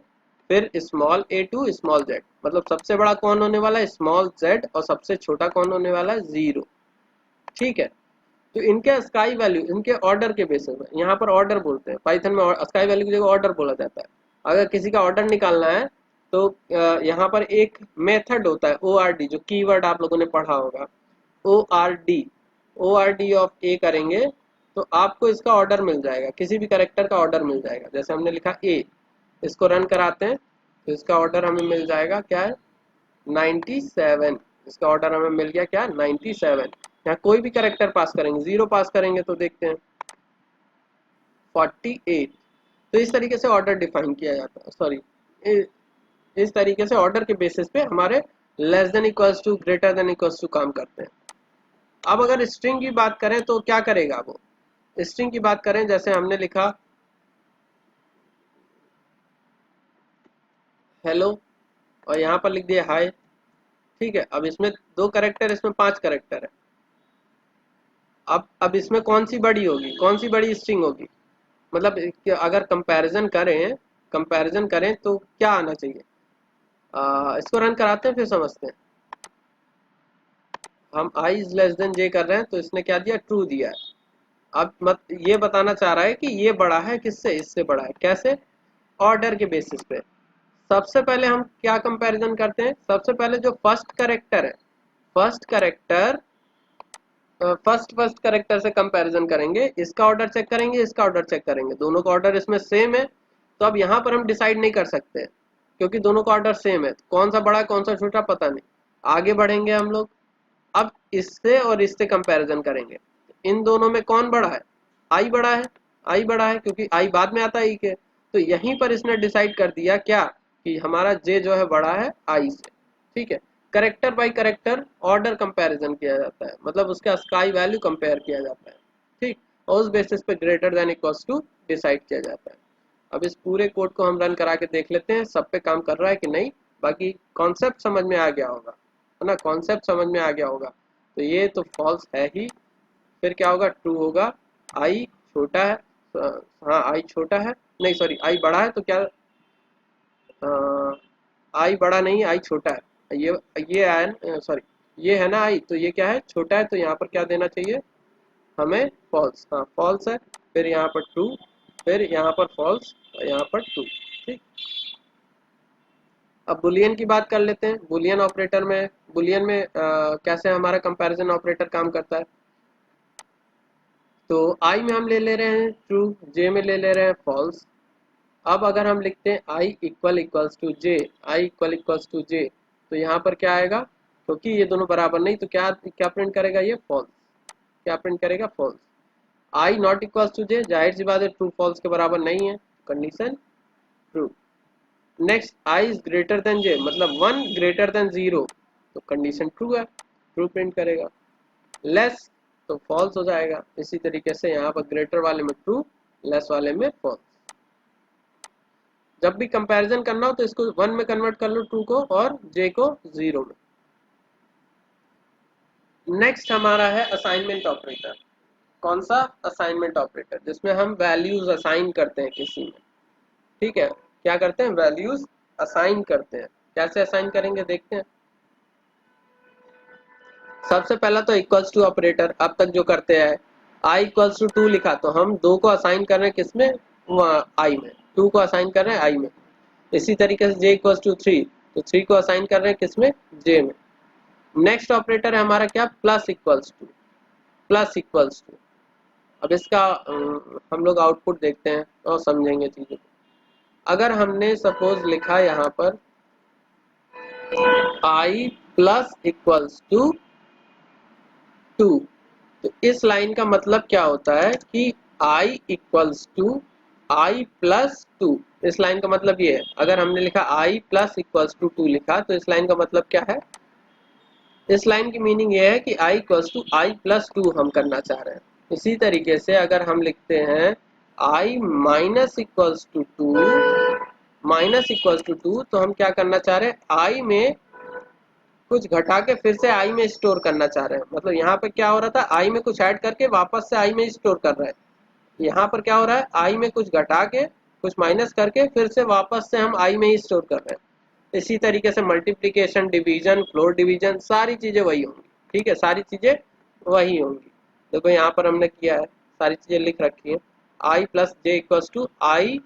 फिर small a to small z, मतलब सबसे बड़ा कौन होने वाला है, स्मॉल z, और सबसे छोटा कौन होने वाला है, 0। ठीक है, तो इनके स्काई वैल्यू इनके ऑर्डर के बेसिस में, यहाँ पर ऑर्डर बोलते हैं पाइथन में, स्काई वैल्यू की जगह ऑर्डर बोला जाता है। अगर किसी का ऑर्डर निकालना है तो यहाँ पर एक मेथड होता है ORD, जो कीवर्ड आप लोगों ने पढ़ा होगा, ORD, ORD ऑफ ए करेंगे तो आपको इसका ऑर्डर मिल जाएगा, किसी भी कैरेक्टर का ऑर्डर मिल जाएगा। जैसे हमने लिखा ए, इसको रन कराते हैं तो इसका ऑर्डर हमें मिल जाएगा क्या है 97। इसका ऑर्डर हमें मिल गया क्या 97। यहाँ कोई भी कैरेक्टर पास करेंगे, 0 पास करेंगे तो देखते हैं 48। तो इस तरीके से ऑर्डर डिफाइन किया जाता है, सॉरी इस तरीके से ऑर्डर के बेसिस पे हमारे less than equals to greater than equals to काम करते हैं। अब अगर स्ट्रिंग की बात करें तो क्या करेगा वो, स्ट्रिंग की बात करें जैसे हमने लिखा हेलो और यहाँ पर लिख दिया हाय, ठीक है। अब इसमें 2 करेक्टर, इसमें 5 करेक्टर है। अब इसमें कौन सी बड़ी होगी, कौन सी बड़ी स्ट्रिंग होगी, मतलब अगर कंपैरिजन करें तो क्या आना चाहिए। इसको रन कराते हैं फिर समझते हैं। हम i is less than j कर रहे हैं तो इसने क्या दिया ट्रू दिया है। अब मत ये बताना चाह रहा है कि ये बड़ा है किससे, इससे बड़ा है। कैसे, ऑर्डर के बेसिस पे। सबसे पहले हम क्या कंपैरिजन करते हैं, सबसे पहले जो फर्स्ट करेक्टर है, फर्स्ट करेक्टर फर्स्ट करेक्टर से कंपैरिजन करेंगे, इसका ऑर्डर चेक करेंगे, इसका ऑर्डर चेक करेंगे, दोनों का ऑर्डर इसमें सेम है। तो अब यहाँ पर हम डिसाइड नहीं कर सकते क्योंकि दोनों का ऑर्डर सेम है, कौन सा बड़ा कौन सा छोटा पता नहीं। आगे बढ़ेंगे हम लोग, अब इससे और इससे कंपैरिजन करेंगे, इन दोनों में कौन बड़ा है, आई बड़ा है, आई बड़ा है क्योंकि आई बाद में आता है ई के। तो यहीं पर इसने डिसाइड कर दिया क्या कि हमारा जे जो है बड़ा है आई से, ठीक है। Character by character order comparison किया जाता है, मतलब उसका स्काई वैल्यू कंपेयर किया जाता है, ठीक। और उस बेसिस पे greater than equals to decide किया जाता है। अब इस पूरे कोड को हम रन करा के देख लेते हैं सब पे काम कर रहा है कि नहीं। बाकी कॉन्सेप्ट समझ में आ गया होगा, है ना, कॉन्सेप्ट समझ में आ गया होगा। तो ये तो फॉल्स है ही, फिर क्या होगा ट्रू होगा। आई छोटा है, हाँ आई छोटा है, नहीं सॉरी आई बड़ा है तो क्या, आई बड़ा नहीं आई छोटा है, ये आया सॉरी ये है ना आई, तो ये क्या है छोटा है, तो यहाँ पर क्या देना चाहिए हमें फॉल्स, हाँ फॉल्स है। फिर यहाँ पर ट्रू, फिर यहाँ पर फॉल्स और यहाँ पर ट्रू, ठीक। अब बुलियन की बात कर लेते हैं। बुलियन ऑपरेटर में, बुलियन में कैसे हमारा कंपैरिजन ऑपरेटर काम करता है। तो आई में हम ले रहे हैं ट्रू, जे में ले रहे हैं फॉल्स। अब अगर हम लिखते हैं I equal equals to J, I equal equals to J, तो यहाँ पर क्या आएगा, क्योंकि ये दोनों बराबर नहीं तो क्या क्या प्रिंट करेगा ये फॉल्स, क्या प्रिंट करेगा false. I not equals to J, जाहिर सी बात है ट्रू फॉल्स के बराबर नहीं है, condition true. Next I is greater than J, मतलब 1 ग्रेटर देन 0, तो कंडीशन ट्रू है, ट्रू प्रिंट करेगा। लेस तो फॉल्स हो जाएगा। इसी तरीके से यहाँ पर ग्रेटर वाले में ट्रू, लेस वाले में फॉल्स। जब भी कंपैरिजन करना हो तो इसको 1 में कन्वर्ट कर लो ट्रू को और जे को 0 में। नेक्स्ट हमारा है असाइनमेंट ऑपरेटर। कौन सा, असाइनमेंट ऑपरेटर, जिसमें हम वैल्यूज असाइन करते हैं किसी में, ठीक है। क्या करते हैं, वैल्यूज असाइन करते हैं। कैसे असाइन करेंगे देखते हैं। सबसे पहला तो इक्वल्स टू ऑपरेटर, अब तक जो करते हैं आई इक्वल्स टू 2 लिखा तो हम 2 को असाइन कर रहे हैं किसमें, आई में, 2 को असाइन कर रहे हैं आई में। इसी तरीके से जे इक्वल्स टू 3, तो 3 को असाइन कर रहे हैं किसमें, जे में। नेक्स्ट ऑपरेटर है हमारा क्या, plus equals to, plus equals to. अब इसका हम लोग आउटपुट देखते हैं और समझेंगे चीज़ों को। अगर हमने सपोज लिखा यहाँ पर आई प्लस इक्वल्स टू 2, तो इस लाइन का मतलब क्या होता है कि i equals to I plus 2। इस लाइन का मतलब ये है, अगर हमने लिखा i प्लस इक्वल्स टू 2 लिखा तो इस लाइन का मतलब क्या है, इस लाइन की मीनिंग ये है कि i equals to I plus 2 हम करना चाह रहे हैं। इसी तरीके से अगर हम लिखते हैं i minus equals to 2, minus equals to 2, तो हम क्या करना चाह रहे हैं, i में कुछ घटा के फिर से आई में स्टोर करना चाह रहे हैं। मतलब यहाँ पे क्या हो रहा था, आई में कुछ ऐड करके वापस से आई में स्टोर कर रहे हैं। यहाँ पर क्या हो रहा है, आई में कुछ घटा के कुछ माइनस करके फिर से वापस से हम आई में ही स्टोर कर रहे हैं। इसी तरीके से मल्टीप्लीकेशन, डिवीजन, फ्लोर डिवीजन, सारी चीजें वही होंगी, ठीक है, सारी चीजें वही होंगी। देखो यहाँ पर हमने किया है, सारी चीजें लिख रखी है, I plus J equals to I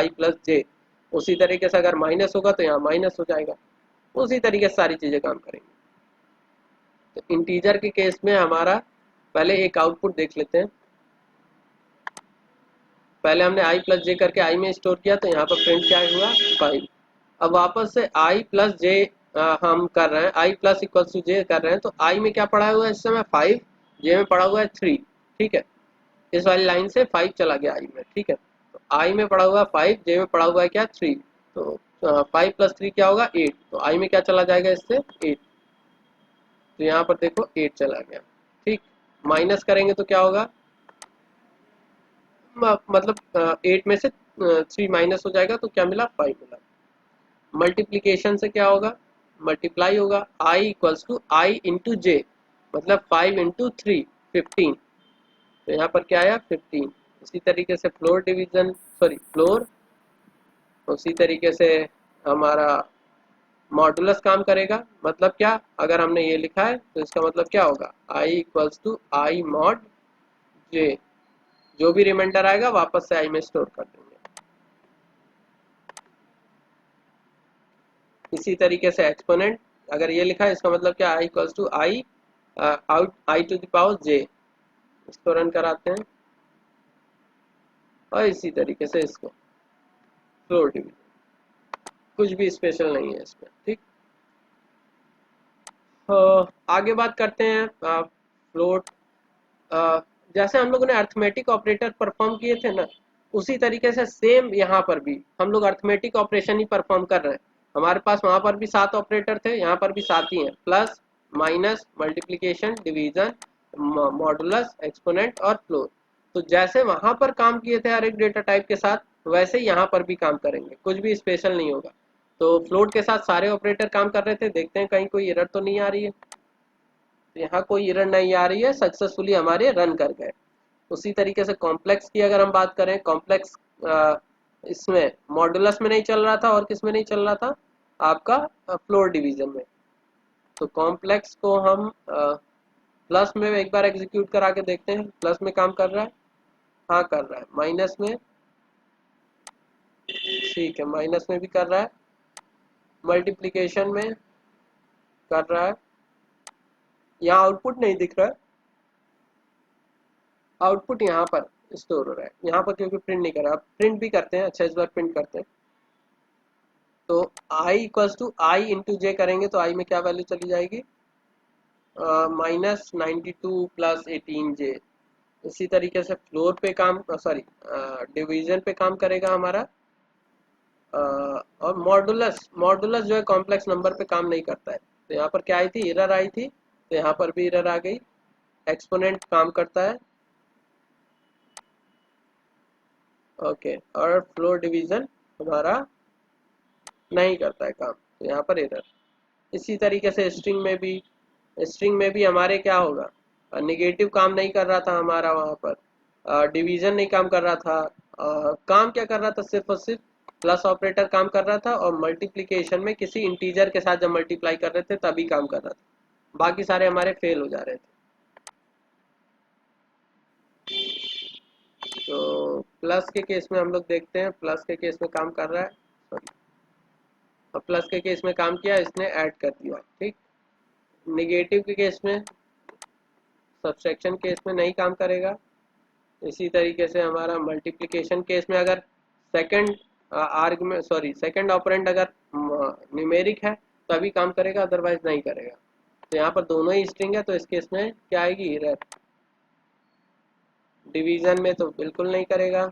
plus J. उसी तरीके से अगर माइनस होगा तो यहाँ माइनस हो जाएगा। उसी तरीके से सारी चीजें काम करेंगी। तो इंटीजर के केस में हमारा पहले एक आउटपुट देख लेते हैं। पहले हमने i प्लस जे करके i में स्टोर किया, तो यहाँ पर प्रिंट क्या हुआ 5। अब वापस से i प्लस जे हम कर रहे हैं, i प्लस इक्वल टू जे कर रहे हैं, तो i में क्या पड़ा हुआ है इस समय 5, जे में पड़ा हुआ है 3। ठीक है, इस वाली लाइन से 5 चला गया i में। ठीक है, तो i में पड़ा हुआ है 5, जे में पड़ा हुआ है क्या 3, तो 5 प्लस 3 क्या होगा 8, तो i में क्या चला जाएगा इससे 8, तो यहाँ पर देखो 8 चला गया। ठीक, माइनस करेंगे तो क्या होगा, मतलब 8 में से 3 माइनस हो जाएगा, तो क्या मिला 5 मिला। मल्टीप्लीकेशन से क्या होगा, मल्टीप्लाई होगा, i equals to I into J, मतलब 5 इंटू 3 15, तो यहाँ पर क्या आया 15। इसी तरीके से फ्लोर डिवीजन, सॉरी फ्लोर, उसी तरीके से हमारा मॉडुलस काम करेगा। मतलब क्या, अगर हमने ये लिखा है तो इसका मतलब क्या होगा, i equals to I mod J, जो भी रिमाइंडर आएगा वापस से i में स्टोर कर देंगे। इसी तरीके से एक्सपोनेंट, अगर ये लिखा है इसका मतलब क्या, i equals to I out I to the power J, इसको रन कराते हैं, और इसी तरीके से इसको फ्लोर डिवीजन, कुछ भी स्पेशल नहीं है इसमें। ठीक, आगे बात करते हैं फ्लोट। जैसे हम लोगों ने अर्थमेटिक ऑपरेटर परफॉर्म किए थे ना, उसी तरीके से सेम यहाँ पर भी हम लोग अर्थमेटिक ऑपरेशन ही परफॉर्म कर रहे हैं। हमारे पास वहां पर भी 7 ऑपरेटर थे, यहाँ पर भी 7 ही हैं, plus minus multiplication division modulus exponent और फ्लोर। तो जैसे वहां पर काम किए थे हर एक डेटा टाइप के साथ, वैसे ही यहाँ पर भी काम करेंगे, कुछ भी स्पेशल नहीं होगा। तो फ्लोट के साथ सारे ऑपरेटर काम कर रहे थे, देखते हैं कहीं कोई एरर तो नहीं आ रही है। तो यहाँ कोई एरर नहीं आ रही है, सक्सेसफुली हमारे रन कर गए। उसी तरीके से कॉम्प्लेक्स की अगर हम बात करें, कॉम्प्लेक्स इसमें मॉडुलस में नहीं चल रहा था, और किस में नहीं चल रहा था, आपका फ्लोर डिवीजन में। तो कॉम्प्लेक्स को हम प्लस में एक बार एग्जीक्यूट करा के देखते हैं, प्लस में काम कर रहा है, हाँ कर रहा है, माइनस में, ठीक है माइनस में भी कर रहा है, मल्टीप्लिकेशन में कर रहा है। यहाँ आउटपुट नहीं दिख रहा है, आउटपुट यहाँ पर स्टोर हो रहा है, यहाँ पर क्योंकि प्रिंट नहीं कर रहा। अब प्रिंट भी करते हैं, अच्छा इस बार प्रिंट करते हैं। तो i equals to I into J करेंगे तो i में क्या वैल्यू चली जाएगी, -92 प्लस 18 जे। इसी तरीके से फ्लोर पे काम, सॉरी डिवीजन पे काम करेगा हमारा। और मॉडुलस, मॉडुलस जो है कॉम्प्लेक्स नंबर पे काम नहीं करता है, तो यहाँ पर क्या आई थी, एरर आई थी, तो यहाँ पर भी एरर आ गई। एक्सपोनेंट काम करता है, ओके, और फ्लोर डिवीजन हमारा नहीं करता है काम, तो यहाँ पर एरर। इसी तरीके से स्ट्रिंग में भी, स्ट्रिंग में भी हमारे क्या होगा, निगेटिव काम नहीं कर रहा था हमारा, वहाँ पर डिवीजन नहीं काम कर रहा था, काम क्या कर रहा था, सिर्फ और सिर्फ प्लस ऑपरेटर काम कर रहा था, और मल्टीप्लिकेशन में किसी इंटीजर के साथ जब मल्टीप्लाई कर रहे थे तभी काम कर रहा था, बाकी सारे हमारे फेल हो जा रहे थे। तो प्लस के केस में हम लोग देखते हैं, प्लस के केस में काम कर रहा है, सॉरी, और प्लस के केस में काम किया, इसने ऐड कर दिया। ठीक, निगेटिव के केस में, सब्सट्रैक्शन केस में नहीं काम करेगा। इसी तरीके से हमारा मल्टीप्लिकेशन केस में अगर second argument, sorry second operand अगर न्यूमेरिक है तभी काम करेगा, अदरवाइज नहीं करेगा। तो यहाँ पर दोनों ही स्ट्रिंग है, तो इस केस में क्या आएगी, एरर। डिवीजन में तो बिल्कुल नहीं करेगा,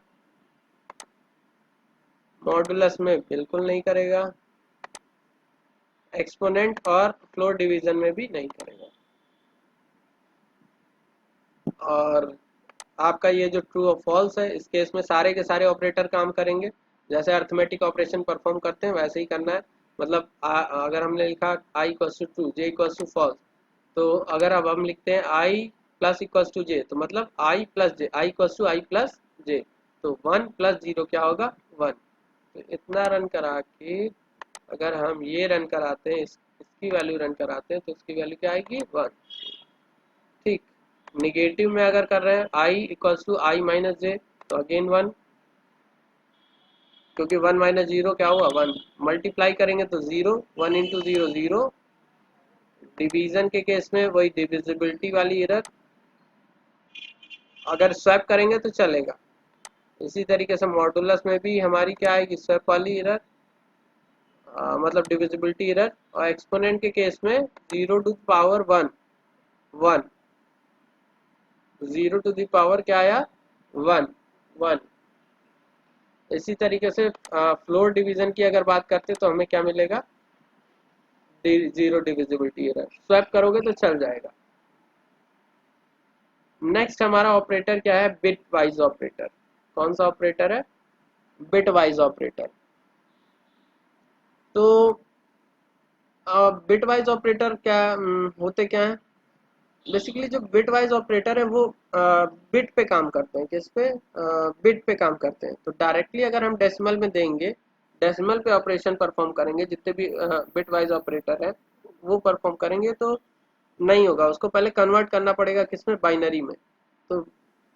मॉडुलस में बिल्कुल नहीं करेगा, एक्सपोनेंट और फ्लोर डिवीजन में भी नहीं करेगा। और आपका ये जो ट्रू और फॉल्स है, इस केस में सारे के सारे ऑपरेटर काम करेंगे, जैसे अर्थमेटिक ऑपरेशन परफॉर्म करते हैं वैसे ही करना है। मतलब अगर हमने लिखा i equals to true, J equals to false, तो अगर अब हम लिखते हैं i plus equals to J, तो मतलब i plus J, i equals to I plus J, तो 1 प्लस 0 क्या होगा 1। तो इतना रन करा के अगर हम ये रन कराते हैं, इसकी वैल्यू रन कराते हैं, तो इसकी वैल्यू क्या आएगी 1। ठीक, निगेटिव में अगर कर रहे हैं i equals to I minus J, तो अगेन 1, क्योंकि 1 माइनस 0 क्या हुआ 1, मल्टीप्लाई करेंगे तो 0, 1 इंटू 0 0। डिवीजन के केस में वही डिविजिबिलिटी वाली एरर, अगर स्वैप करेंगे तो चलेगा, इसी तरीके से मॉडुलस में भी हमारी क्या आएगी, स्वैप वाली एरर, मतलब डिविजिबिलिटी एरर। और एक्सपोनेंट के केस में 0 to the power 1, 1, 0 to the power क्या आया, 1, 1। इसी तरीके से फ्लोर डिवीजन की अगर बात करते तो हमें क्या मिलेगा, 0 डिविजिबिलिटी एरर। स्वैप करोगे तो चल जाएगा। नेक्स्ट हमारा ऑपरेटर क्या है, बिट वाइज ऑपरेटर। कौन सा ऑपरेटर है, बिट वाइज ऑपरेटर। तो बिट वाइज ऑपरेटर क्या होते क्या है, बेसिकली जो बिट वाइज ऑपरेटर है वो बिट पे काम करते हैं। किस पे, बिट पे काम करते हैं। तो डायरेक्टली अगर हम डेसिमल में देंगे, डेसिमल पे ऑपरेशन परफॉर्म करेंगे, जितने भी बिट वाइज ऑपरेटर है वो परफॉर्म करेंगे तो नहीं होगा, उसको पहले कन्वर्ट करना पड़ेगा किसमें, बाइनरी में। तो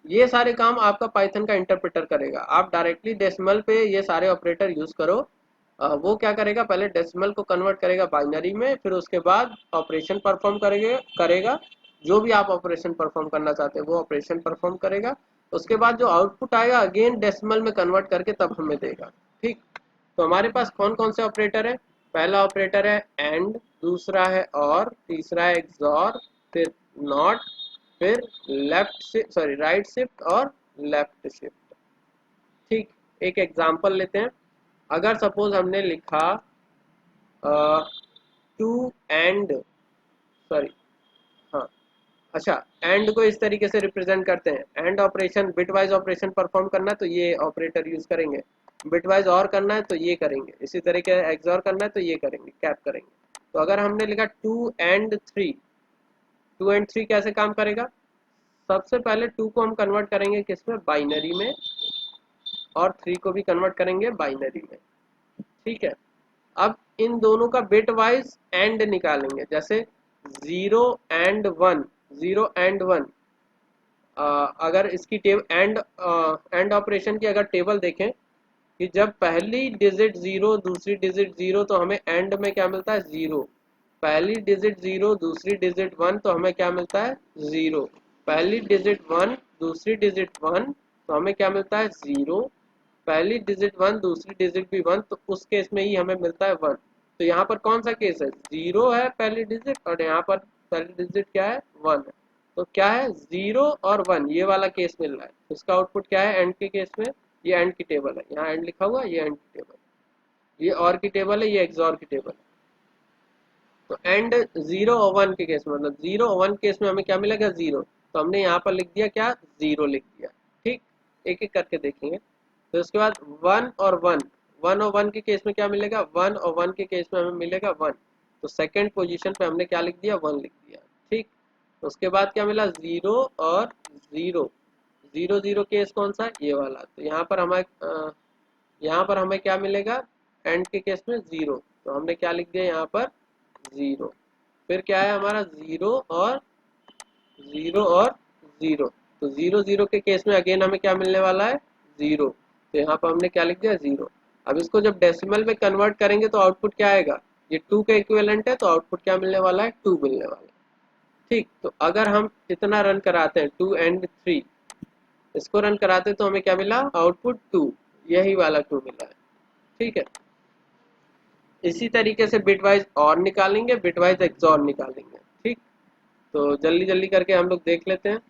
ये सारे काम आपका पाइथन का इंटरप्रेटर करेगा। आप डायरेक्टली डेसिमल पे ये सारे ऑपरेटर यूज करो। वो क्या करेगा, पहले डेसिमल को कन्वर्ट करेगा बाइनरी में, फिर उसके बाद ऑपरेशन परफॉर्म करेगा। जो भी आप ऑपरेशन परफॉर्म करना चाहते हैं वो ऑपरेशन परफॉर्म करेगा। उसके बाद जो आउटपुट आएगा अगेन डेसिमल में कन्वर्ट करके तब हमें देगा। ठीक। तो हमारे पास कौन कौन से ऑपरेटर है, पहला ऑपरेटर है एंड, दूसरा है और, तीसरा है एक्सॉर, फिर नॉट, फिर राइट शिफ्ट और लेफ्ट शिफ्ट। ठीक। एक एग्जांपल लेते हैं। अगर सपोज हमने लिखा टू एंड, सॉरी, हाँ, अच्छा, एंड को इस तरीके से रिप्रेजेंट करते हैं, and operation bitwise operation perform करना है तो ये ऑपरेटर यूज करेंगे, बिटवाइज और करना है तो ये करेंगे, इसी तरीके एक्सऑर करना है तो ये करेंगे, कैप करेंगे। तो अगर हमने लिखा 2 and 3, 2 and 3 कैसे काम करेगा, सबसे पहले 2 को हम कन्वर्ट करेंगे किसमें, बाइनरी में, और 3 को भी कन्वर्ट करेंगे बाइनरी में। ठीक है। अब इन दोनों का बिट वाइज एंड निकालेंगे, जैसे 0 and 1, 0 and 1। अगर इसकी एंड ऑपरेशन की अगर टेबल देखें कि जब पहली डिजिट 0 दूसरी डिजिट 0 तो हमें एंड में क्या मिलता है, 0। पहली डिजिट 0 दूसरी डिजिट 1 तो हमें क्या मिलता है, 0। पहली डिजिट 1 दूसरी डिजिट 1 तो हमें क्या मिलता है, 0। पहली डिजिट 1 दूसरी डिजिट भी 1 तो उस केस में ही हमें मिलता है 1। तो यहाँ पर कौन सा केस है, 0 है पहली डिजिट और यहाँ पर पहली डिजिट क्या है, 1 है। तो क्या है, 0 और 1 ये वाला केस मिल रहा है। इसका आउटपुट क्या है एंड के केस में, ये एंड की टेबल है, यहाँ एंड लिखा हुआ, ये एंड की टेबल, ये और की टेबल है, ये एक्सॉर की टेबल है। तो एंड 0 और 1 के केस में, मतलब 0 और 1 केस में हमें क्या मिलेगा, 0। तो हमने यहाँ पर लिख दिया क्या, 0 लिख दिया। ठीक। एक एक करके देखेंगे। तो उसके बाद 1 और 1, 1 और 1 के केस में क्या मिलेगा, 1 और 1 के केस में हमें मिलेगा 1। तो सेकंड पोजीशन पे हमने क्या लिख दिया, 1 लिख दिया। ठीक। उसके बाद क्या मिला, 0 और 0, 0 0 केस कौन सा, ये वाला। तो यहाँ पर हमें क्या मिलेगा, एंड के केस में 0। तो हमने क्या लिख दिया यहाँ पर, 0। फिर क्या है हमारा, 0 और 0 और 0। तो 0 0 के केस में अगेन हमें क्या मिलने वाला है, 0। तो यहाँ पर हमने क्या लिख दिया, 0। अब इसको जब डेसिमल में कन्वर्ट करेंगे तो आउटपुट क्या आएगा, ये 2 का इक्विवेलेंट है तो आउटपुट क्या मिलने वाला है, 2 मिलने वाला है। ठीक। तो अगर हम इतना रन कराते हैं 2 and 3, इसको रन कराते तो हमें क्या मिला, आउटपुट 2, यही वाला 2 मिला है। ठीक है। इसी तरीके से बिटवाइज और निकालेंगे, बिटवाइज एक्सऑर निकालेंगे। ठीक। तो जल्दी जल्दी करके हम लोग देख लेते हैं।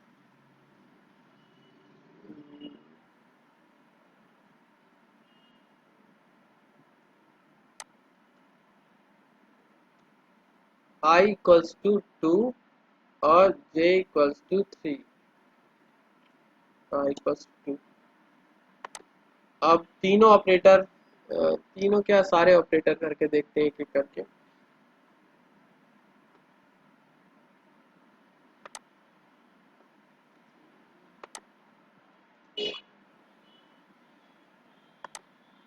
i=2 और j=3, i=2। अब तीनों ऑपरेटर, तीनों क्या, सारे ऑपरेटर करके देखते हैं एक एक करके।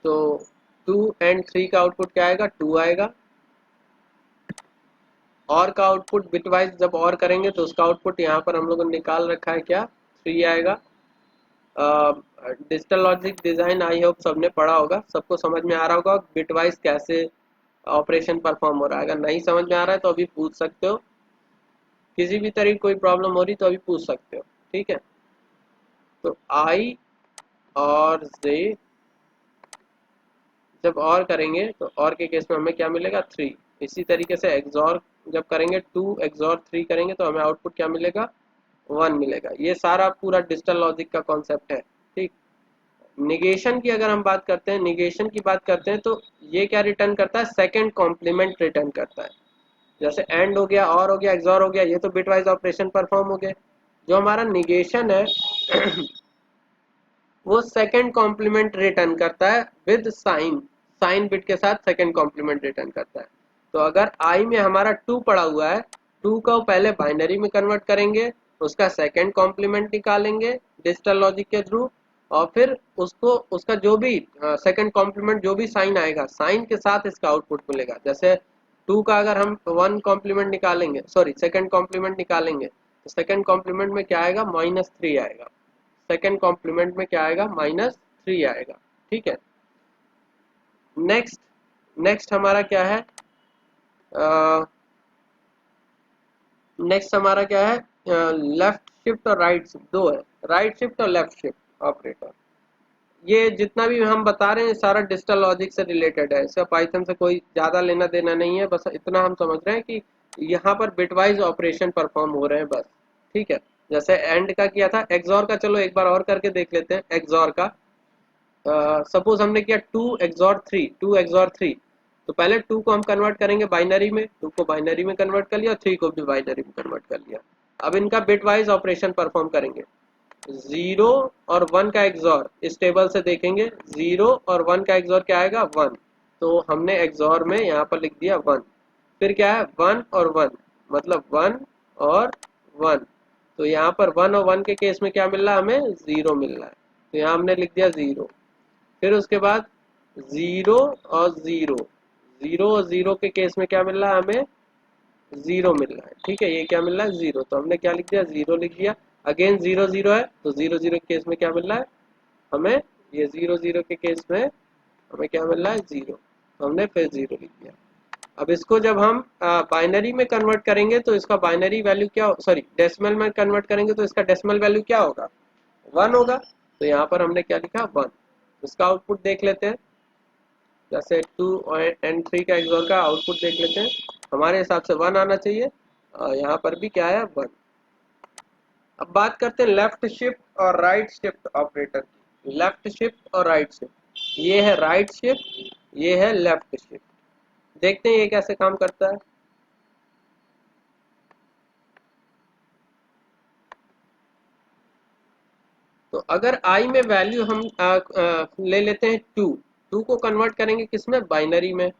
तो 2 and 3 का आउटपुट क्या आएगा, 2 आएगा। और का आउटपुट बिटवाइज जब और करेंगे तो उसका आउटपुट यहाँ पर हम लोगों ने निकाल रखा है क्या, 3 आएगा। Digital logic design I hope सबने पढ़ा होगा, सबको समझ में आ रहा होगा बिटवाइज कैसे ऑपरेशन परफॉर्म हो रहा है। अगर नहीं समझ में आ रहा है तो अभी पूछ सकते हो, किसी भी तरह की कोई प्रॉब्लम हो रही तो अभी पूछ सकते हो। ठीक है। तो आई और जे, जब और करेंगे तो और के केस में हमें क्या मिलेगा 3। इसी तरीके से एक्सॉर जब करेंगे 2 एक्सॉर 3 करेंगे तो हमें आउटपुट क्या मिलेगा 1 मिलेगा। ये सारा पूरा डिजिटल लॉजिक का कॉन्सेप्ट है। ठीक। निगेशन की अगर हम बात करते हैं, निगेशन की बात करते हैं तो ये क्या रिटर्न करता है, सेकंड कॉम्प्लीमेंट रिटर्न करता है। जैसे एंड हो गया, और हो गया, एक्सॉर हो गया, ये तो बिटवाइज ऑपरेशन परफॉर्म हो गए। जो हमारा निगेशन है वो सेकंड कॉम्प्लीमेंट रिटर्न करता है विद साइन, साइन बिट के साथ सेकंड कॉम्प्लीमेंट रिटर्न करता है। तो अगर आई में हमारा 2 पड़ा हुआ है, 2 को पहले बाइनरी में कन्वर्ट करेंगे, उसका सेकंड कॉम्प्लीमेंट निकालेंगे डिजिटल लॉजिक के थ्रू, और फिर उसको उसका जो भी सेकंड कॉम्प्लीमेंट जो भी साइन आएगा, साइन के साथ इसका आउटपुट मिलेगा। जैसे 2 का अगर हम 1 कॉम्प्लीमेंट निकालेंगे, सॉरी सेकंड कॉम्प्लीमेंट निकालेंगे, तो सेकंड कॉम्प्लीमेंट में क्या आएगा, -3 आएगा। सेकेंड कॉम्प्लीमेंट में क्या आएगा, -3 आएगा। ठीक है। नेक्स्ट, नेक्स्ट हमारा क्या है, नेक्स्ट हमारा क्या है, लेफ्ट शिफ्ट और राइट शिफ्ट, दो है, राइट शिफ्ट और लेफ्ट शिफ्ट ऑपरेटर। ये जितना भी हम बता रहे हैं सारा डिजिटल लॉजिक से रिलेटेड है, इसका पाइथन से कोई ज़्यादा लेना देना नहीं है, बस इतना हम समझ रहे हैं कि यहाँ पर बिटवाइज ऑपरेशन परफॉर्म हो रहे हैं बस। ठीक है। जैसे एंड का किया था, एक्सॉर का चलो एक बार और करके देख लेते हैं। एक्सॉर का सपोज हमने किया 2 एक्सॉर 3, 2 एक्सॉर 3, तो पहले 2 को हम कन्वर्ट करेंगे बाइनरी में, 2 को बाइनरी में कन्वर्ट कर लिया, 3 को भी बाइनरी में कन्वर्ट कर लिया। अब इनका बिट वाइज ऑपरेशन परफॉर्म करेंगे। 0 और 1 का एक्सॉर इस टेबल से देखेंगे, 0 और 1 का एक्सॉर क्या आएगा 1, तो हमने एक्सॉर में यहाँ पर लिख दिया 1। फिर क्या है 1 और 1, मतलब 1 और 1, तो यहाँ पर 1 और 1 के केस में क्या मिल रहा है, हमें 0 मिल रहा है, तो यहाँ हमने लिख दिया 0। फिर उसके बाद 0 और 0, 0 और 0 के केस में क्या मिल रहा है, हमें 0 मिल रहा है। ठीक है, ये क्या मिल रहा है 0, तो हमने क्या लिख दिया 0 लिख दिया। अगेन 0 0 है, तो 0 0 के केस में क्या मिल रहा है हमें, ये 0 0 के केस में हमें क्या मिल रहा है 0, तो हमने फिर 0 लिख दिया। अब इसको जब हम बाइनरी में कन्वर्ट करेंगे तो इसका बाइनरी वैल्यू क्या, सॉरी डेसिमल में कन्वर्ट करेंगे तो इसका डेसिमल वैल्यू क्या होगा 1 होगा। तो यहाँ पर हमने क्या लिखा 1। इसका आउटपुट देख लेते हैं। जैसे 2 एंड 3 का एक्सॉर का आउटपुट देख लेते हैं। हमारे हिसाब से 1 आना चाहिए, यहाँ पर भी क्या है 1। अब बात करते हैं लेफ्ट शिफ्ट और राइट शिफ्ट ऑपरेटर की। लेफ्ट शिफ्ट और राइट शिफ्ट, ये है राइट शिफ्ट, ये है लेफ्ट शिफ्ट। देखते हैं ये कैसे काम करता है। तो अगर आई में वैल्यू हम ले लेते हैं 2, 2 को कन्वर्ट करेंगे किसमें, बाइनरी में।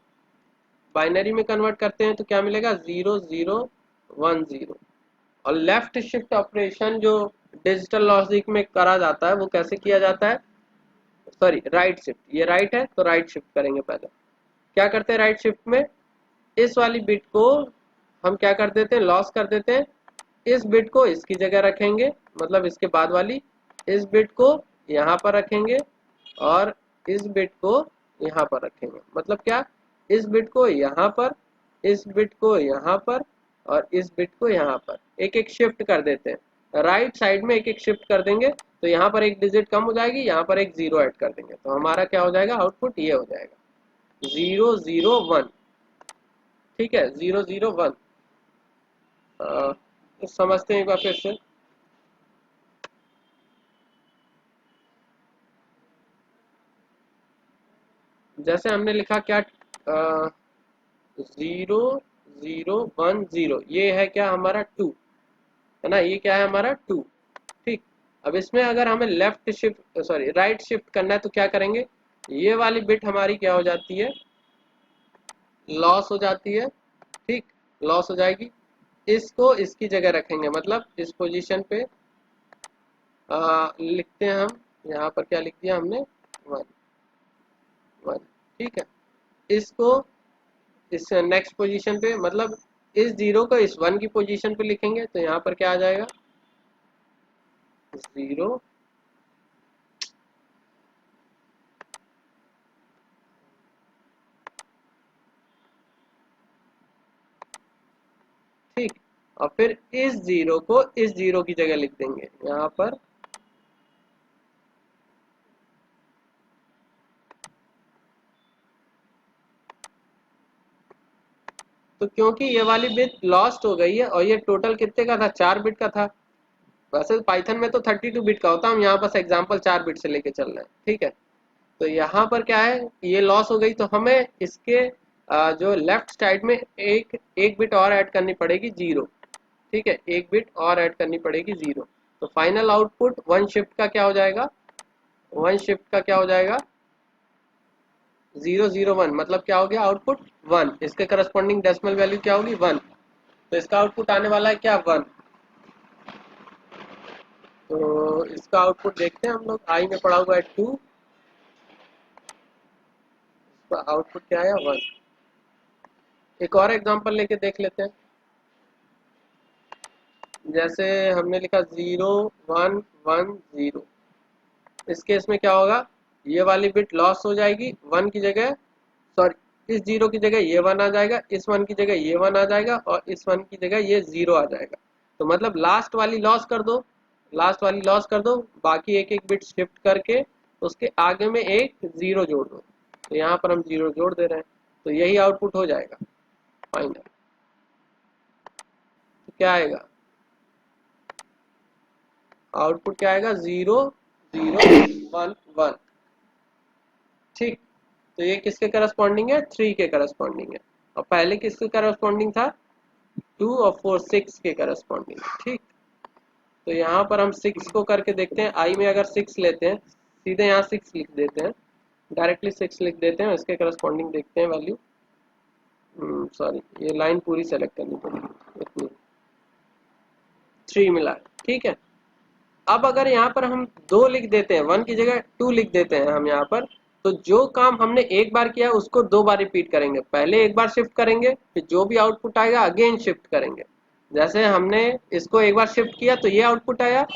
बाइनरी में कन्वर्ट करते हैं तो क्या मिलेगा 0 0 1 0। और लेफ्ट शिफ्ट ऑपरेशन जो डिजिटल लॉजिक में करा जाता है वो कैसे किया जाता है, सॉरी राइट शिफ्ट, ये राइट है तो राइट शिफ्ट करेंगे। पहले क्या करते हैं राइट शिफ्ट में, इस वाली बिट को हम क्या कर देते हैं, लॉस कर देते हैं। इस बिट को इसकी जगह रखेंगे, मतलब इसके बाद वाली, इस बिट को यहाँ पर रखेंगे, और इस बिट को यहाँ पर रखेंगे। मतलब क्या, इस बिट को यहाँ पर, इस बिट को यहाँ पर, और इस बिट को यहाँ पर एक एक शिफ्ट कर देते हैं। राइट साइड में एक एक शिफ्ट कर देंगे, तो यहाँ पर एक डिजिट कम हो जाएगी, यहाँ पर एक 0 ऐड कर देंगे, तो हमारा क्या हो जाएगा आउटपुट, ये हो जाएगा 0 0 1। ठीक है, 0 0 1। समझते हैं एक बार फिर से। जैसे हमने लिखा क्या, 0 0 1 0, ये है क्या हमारा 2, है ना, ये क्या है हमारा 2। ठीक। अब इसमें अगर हमें left shift, sorry right shift करना है तो क्या करेंगे, ये वाली बिट हमारी क्या हो जाती है, लॉस हो जाती है। ठीक, लॉस हो जाएगी। इसको इसकी जगह रखेंगे, मतलब इस पोजीशन पे लिखते हैं हम, यहाँ पर क्या लिख दिया हमने 1 1। ठीक है, इसको इस नेक्स्ट पोजीशन पे, मतलब इस 0 को इस 1 की पोजीशन पे लिखेंगे, तो यहाँ पर क्या आ जाएगा 0। ठीक, और फिर इस 0 को इस 0 की जगह लिख देंगे यहाँ पर तो क्योंकि ये वाली बिट लॉस्ट हो गई है और ये टोटल कितने का था, 4 बिट का था। वैसे पाइथन में तो 32 बिट का होता है, हम यहाँ बस एग्जांपल 4 बिट से लेके चल रहे हैं, ठीक है। तो यहाँ पर क्या है, ये लॉस हो गई तो हमें इसके जो लेफ्ट साइड में एक एक बिट और ऐड करनी पड़ेगी, 0। ठीक है, एक बिट और ऐड करनी पड़ेगी, 0। तो फाइनल आउटपुट वन शिफ्ट का क्या हो जाएगा, वन शिफ्ट का क्या हो जाएगा, 001, मतलब क्या हो गया आउटपुट 1। इसके करस्पॉन्डिंग डेसिमल वैल्यू क्या होगी, 1। तो इसका आउटपुट आने वाला है क्या, 1। तो इसका आउटपुट देखते हैं हम लोग, आई में पड़ा हुआ है 2, इसका आउटपुट क्या आया, 1। एक और एग्जांपल लेके देख लेते हैं। जैसे हमने लिखा 0110, इस केस में क्या होगा, ये वाली बिट लॉस हो जाएगी, 1 की जगह, सॉरी इस 0 की जगह ये 1 आ जाएगा, इस 1 की जगह ये 1 आ जाएगा और इस 1 की जगह ये 0 आ जाएगा। तो मतलब लास्ट वाली लॉस कर दो, लास्ट वाली लॉस कर दो, बाकी एक एक बिट शिफ्ट करके उसके आगे में एक 0 जोड़ दो। तो यहाँ पर हम 0 जोड़ दे रहे हैं, तो यही आउटपुट हो जाएगा फाइनल। तो क्या आएगा, आउटपुट क्या आएगा, 0011। ठीक, तो ये किसके करस्पॉन्डिंग है, 3 के करस्पॉन्डिंग है। और पहले किसके करस्पॉन्डिंग था, 2 और 4 6 के करस्पॉन्डिंग। ठीक, तो यहाँ पर हम 6 को करके देखते हैं। आई में अगर 6 लेते हैं, सीधे यहाँ 6 लिख देते हैं, डायरेक्टली 6 लिख देते हैं, इसके करस्पॉन्डिंग देखते हैं वैल्यू। सॉरी, ये लाइन पूरी सेलेक्ट करनी पड़ेगी, इतनी 3 मिला है। ठीक है, अब अगर यहाँ पर हम 2 लिख देते हैं, 1 की जगह 2 लिख देते हैं हम यहाँ पर, तो जो काम हमने एक बार किया उसको 2 बार रिपीट करेंगे। पहले एक बार शिफ्ट करेंगे, फिर जो भी आउटपुट आएगा अगेन शिफ्ट करेंगे। जैसे हमने इसको एक बार शिफ्ट किया तो ये आउटपुट आया।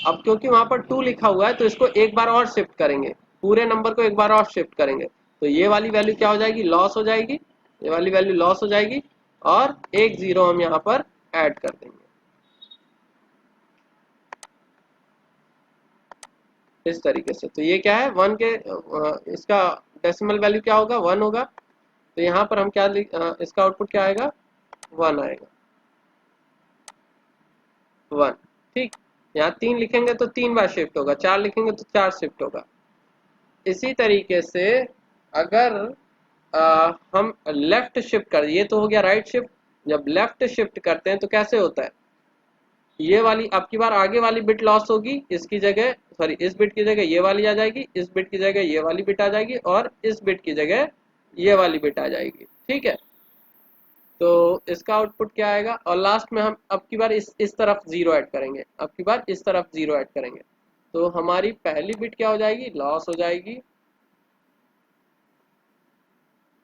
अब क्योंकि वहां पर 2 लिखा हुआ है तो इसको एक बार और शिफ्ट करेंगे, पूरे नंबर को एक बार और शिफ्ट करेंगे, तो ये वाली वैल्यू क्या हो जाएगी, लॉस हो जाएगी, ये वाली वैल्यू लॉस हो जाएगी और एक 0 हम यहाँ पर ऐड कर देंगे इस तरीके से। तो ये क्या है, 1 के इसका डेसिमल वैल्यू क्या होगा, 1 होगा। तो यहाँ पर हम क्या इसका आउटपुट क्या आएगा, 1 आएगा, 1। ठीक, यहाँ 3 लिखेंगे तो 3 बार शिफ्ट होगा, 4 लिखेंगे तो 4 शिफ्ट होगा। इसी तरीके से अगर हम लेफ्ट शिफ्ट कर, ये तो हो गया राइट शिफ्ट, जब लेफ्ट शिफ्ट करते हैं तो कैसे होता है, ये वाली अब की बार आगे वाली बिट लॉस होगी, इसकी जगह सॉरी इस बिट की जगह ये वाली आ जाएगी, इस बिट की जगह ये वाली बिट आ जाएगी और इस बिट की जगह ये वाली बिट आ जाएगी। ठीक है, तो इसका आउटपुट क्या आएगा, और लास्ट में हम अब की बार इस तरफ 0 ऐड करेंगे, अब की बार इस तरफ 0 ऐड करेंगे, तो हमारी पहली बिट क्या हो जाएगी, लॉस हो जाएगी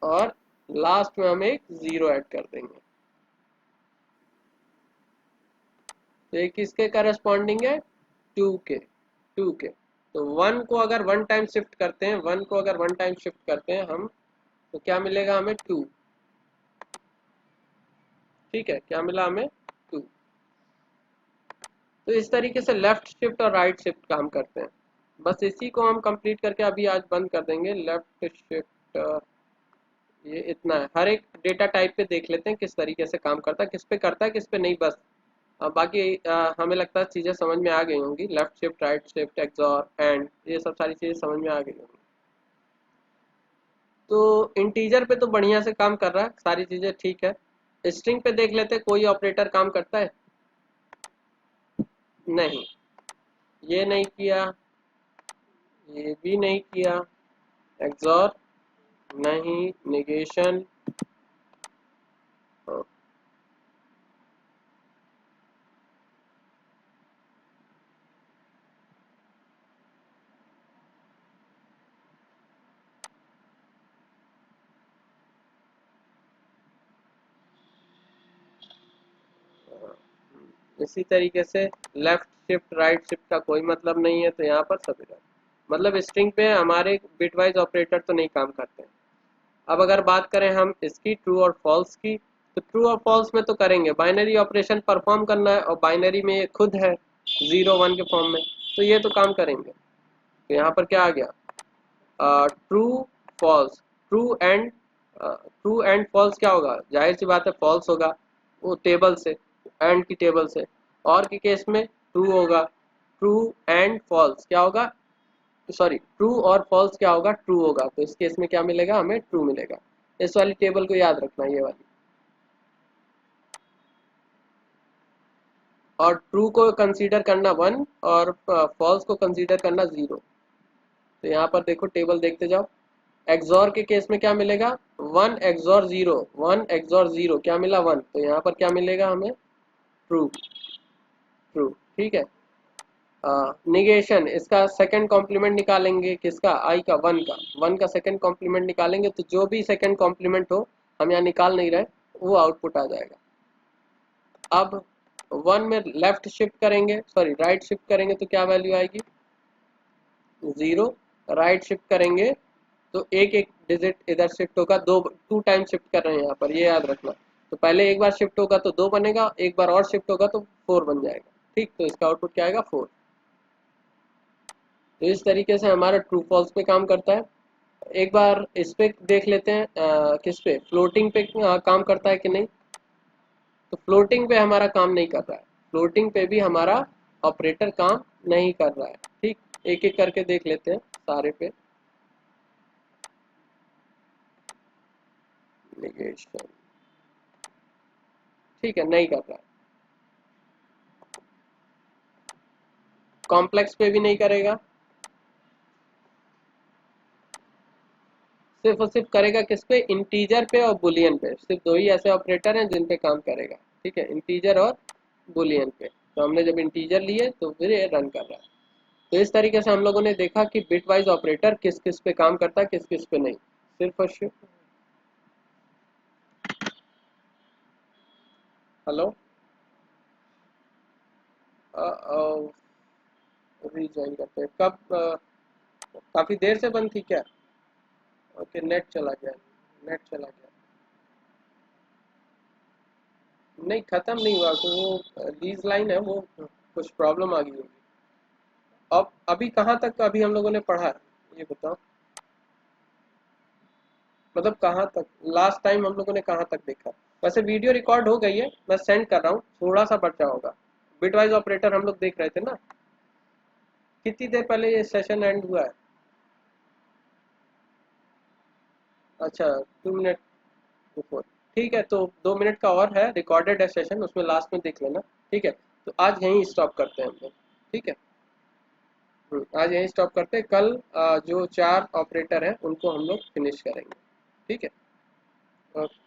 और लास्ट में हम एक 0 ऐड कर देंगे। तो ये किसके करस्पॉन्डिंग है, 2 के, 2 के। तो 1 को अगर 1 टाइम शिफ्ट करते हैं, 1 को अगर 1 टाइम शिफ्ट करते हैं हम, तो क्या मिलेगा हमें, 2। ठीक है, क्या मिला हमें, 2। तो इस तरीके से लेफ्ट शिफ्ट और राइट शिफ्ट काम करते हैं। बस इसी को हम कंप्लीट करके अभी आज बंद कर देंगे। लेफ्ट शिफ्ट ये इतना है। हर एक डेटा टाइप पे देख लेते हैं किस तरीके से काम करता है, किस पे करता है किस पे नहीं, बस बाकी हमें लगता है चीज़ें समझ में आ गई होंगी। Left shift, right shift, XOR, and, ये सब सारी चीज़ें समझ में आ गई होंगी। तो इंटीजर पे तो बढ़िया से काम कर रहा है, सारी चीज़ें ठीक है। स्ट्रिंग पे देख लेते हैं, कोई ऑपरेटर काम करता है, नहीं, ये नहीं किया, ये भी नहीं किया, एक्सॉर नहीं, नेगेशन, इसी तरीके से लेफ्ट शिफ्ट राइट शिफ्ट का कोई मतलब नहीं है, तो यहाँ पर सभी मतलब स्ट्रिंग पे हमारे बिट वाइज ऑपरेटर तो नहीं काम करते हैं। अब अगर बात करें हम इसकी ट्रू और फॉल्स की, तो ट्रू और फॉल्स में तो करेंगे, बाइनरी ऑपरेशन परफॉर्म करना है और बाइनरी में ये खुद है 0 1 के फॉर्म में, तो ये तो काम करेंगे। तो यहाँ पर क्या आ गया, true false, true and true and false क्या होगा, जाहिर सी बात है फॉल्स होगा, वो टेबल से, एंड की टेबल से। और के केस में ट्रू होगा, ट्रू एंड फॉल्स क्या होगा, सॉरी ट्रू और फॉल्स क्या होगा, ट्रू होगा। तो इस केस में क्या मिलेगा, हमें ट्रू मिलेगा। इस वाली टेबल को याद रखना, ये वाली। और ट्रू को कंसीडर करना 1 और फॉल्स को कंसीडर करना 0। तो यहाँ पर देखो टेबल देखते जाओ। एक्सॉर के केस में क्या मिलेगा, 1 एक्सॉर 0, 1 एक्सॉर 0 क्या मिला 1। तो यहाँ पर क्या मिलेगा हमें, ट्रू, ट्रू। ठीक है। निगेशन, इसका सेकंड कॉम्प्लीमेंट निकालेंगे, किसका, आई का, 1 का, 1 का सेकंड कॉम्प्लीमेंट निकालेंगे। तो जो भी सेकंड कॉम्प्लीमेंट हो, हम यहाँ निकाल नहीं रहे, वो आउटपुट आ जाएगा। अब 1 में लेफ्ट शिफ्ट करेंगे, सॉरी राइट शिफ्ट करेंगे, तो क्या वैल्यू आएगी, 0। राइट शिफ्ट करेंगे तो एक एक डिजिट इधर शिफ्ट होगा, 2 टाइम शिफ्ट कर रहे हैं यहाँ पर, ये याद रखना। तो पहले एक बार शिफ्ट होगा तो 2 बनेगा, एक बार और शिफ्ट होगा तो 4 बन जाएगा। ठीक, तो इसका आउटपुट क्या आएगा, 4। तो इस तरीके से हमारा ट्रू फॉल्स पे काम करता है। एक बार इस पे देख लेते हैं, किस पे, फ्लोटिंग पे काम करता है कि नहीं। तो फ्लोटिंग पे हमारा काम नहीं कर रहा है, फ्लोटिंग पे भी हमारा ऑपरेटर काम नहीं कर रहा है। ठीक, एक एक करके देख लेते हैं सारे पे। नेगेशन, ठीक है, नहीं कर रहा है। कॉम्प्लेक्स पे भी नहीं करेगा, सिर्फ और सिर्फ करेगा किस पे, इंटीजर पे और बुलियन पे। सिर्फ 2 ही ऐसे ऑपरेटर हैं जिन पे काम करेगा। ठीक है, इंटीजर और बुलियन पे। तो हमने जब इंटीजर लिए तो फिर ये रन कर रहा है। तो इस तरीके से हम लोगों ने देखा कि बिट वाइज ऑपरेटर किस किस पे काम करता है, किस किस पे नहीं। सिर्फ और सिर्फ, हेलो, रीज्वाइन करते हैं कब, काफी देर से बंद थी क्या। ओके, नेट चला गया, नेट चला गया। नहीं, खत्म नहीं हुआ, तो वो लीज लाइन है, वो कुछ प्रॉब्लम आ गई होगी। अब अभी कहाँ तक अभी हम लोगों ने पढ़ा है, ये बताओ। मतलब कहाँ तक, लास्ट टाइम हम लोगों ने कहाँ तक देखा। वैसे वीडियो रिकॉर्ड हो गई है, मैं सेंड कर रहा हूँ, थोड़ा सा बचा होगा। बिटवाइज ऑपरेटर हम लोग देख रहे थे ना, कितनी देर पहले ये सेशन एंड हुआ है। अच्छा, 2 मिनट बिफोर। ठीक है, तो 2 मिनट का और है, रिकॉर्डेड है सेशन, उसमें लास्ट में देख लेना। ठीक है, तो आज यहीं स्टॉप करते हैं हम लोग। ठीक है। आज यहीं स्टॉप करते हैं, कल जो 4 ऑपरेटर हैं उनको हम लोग फिनिश करेंगे। ठीक है। ओके।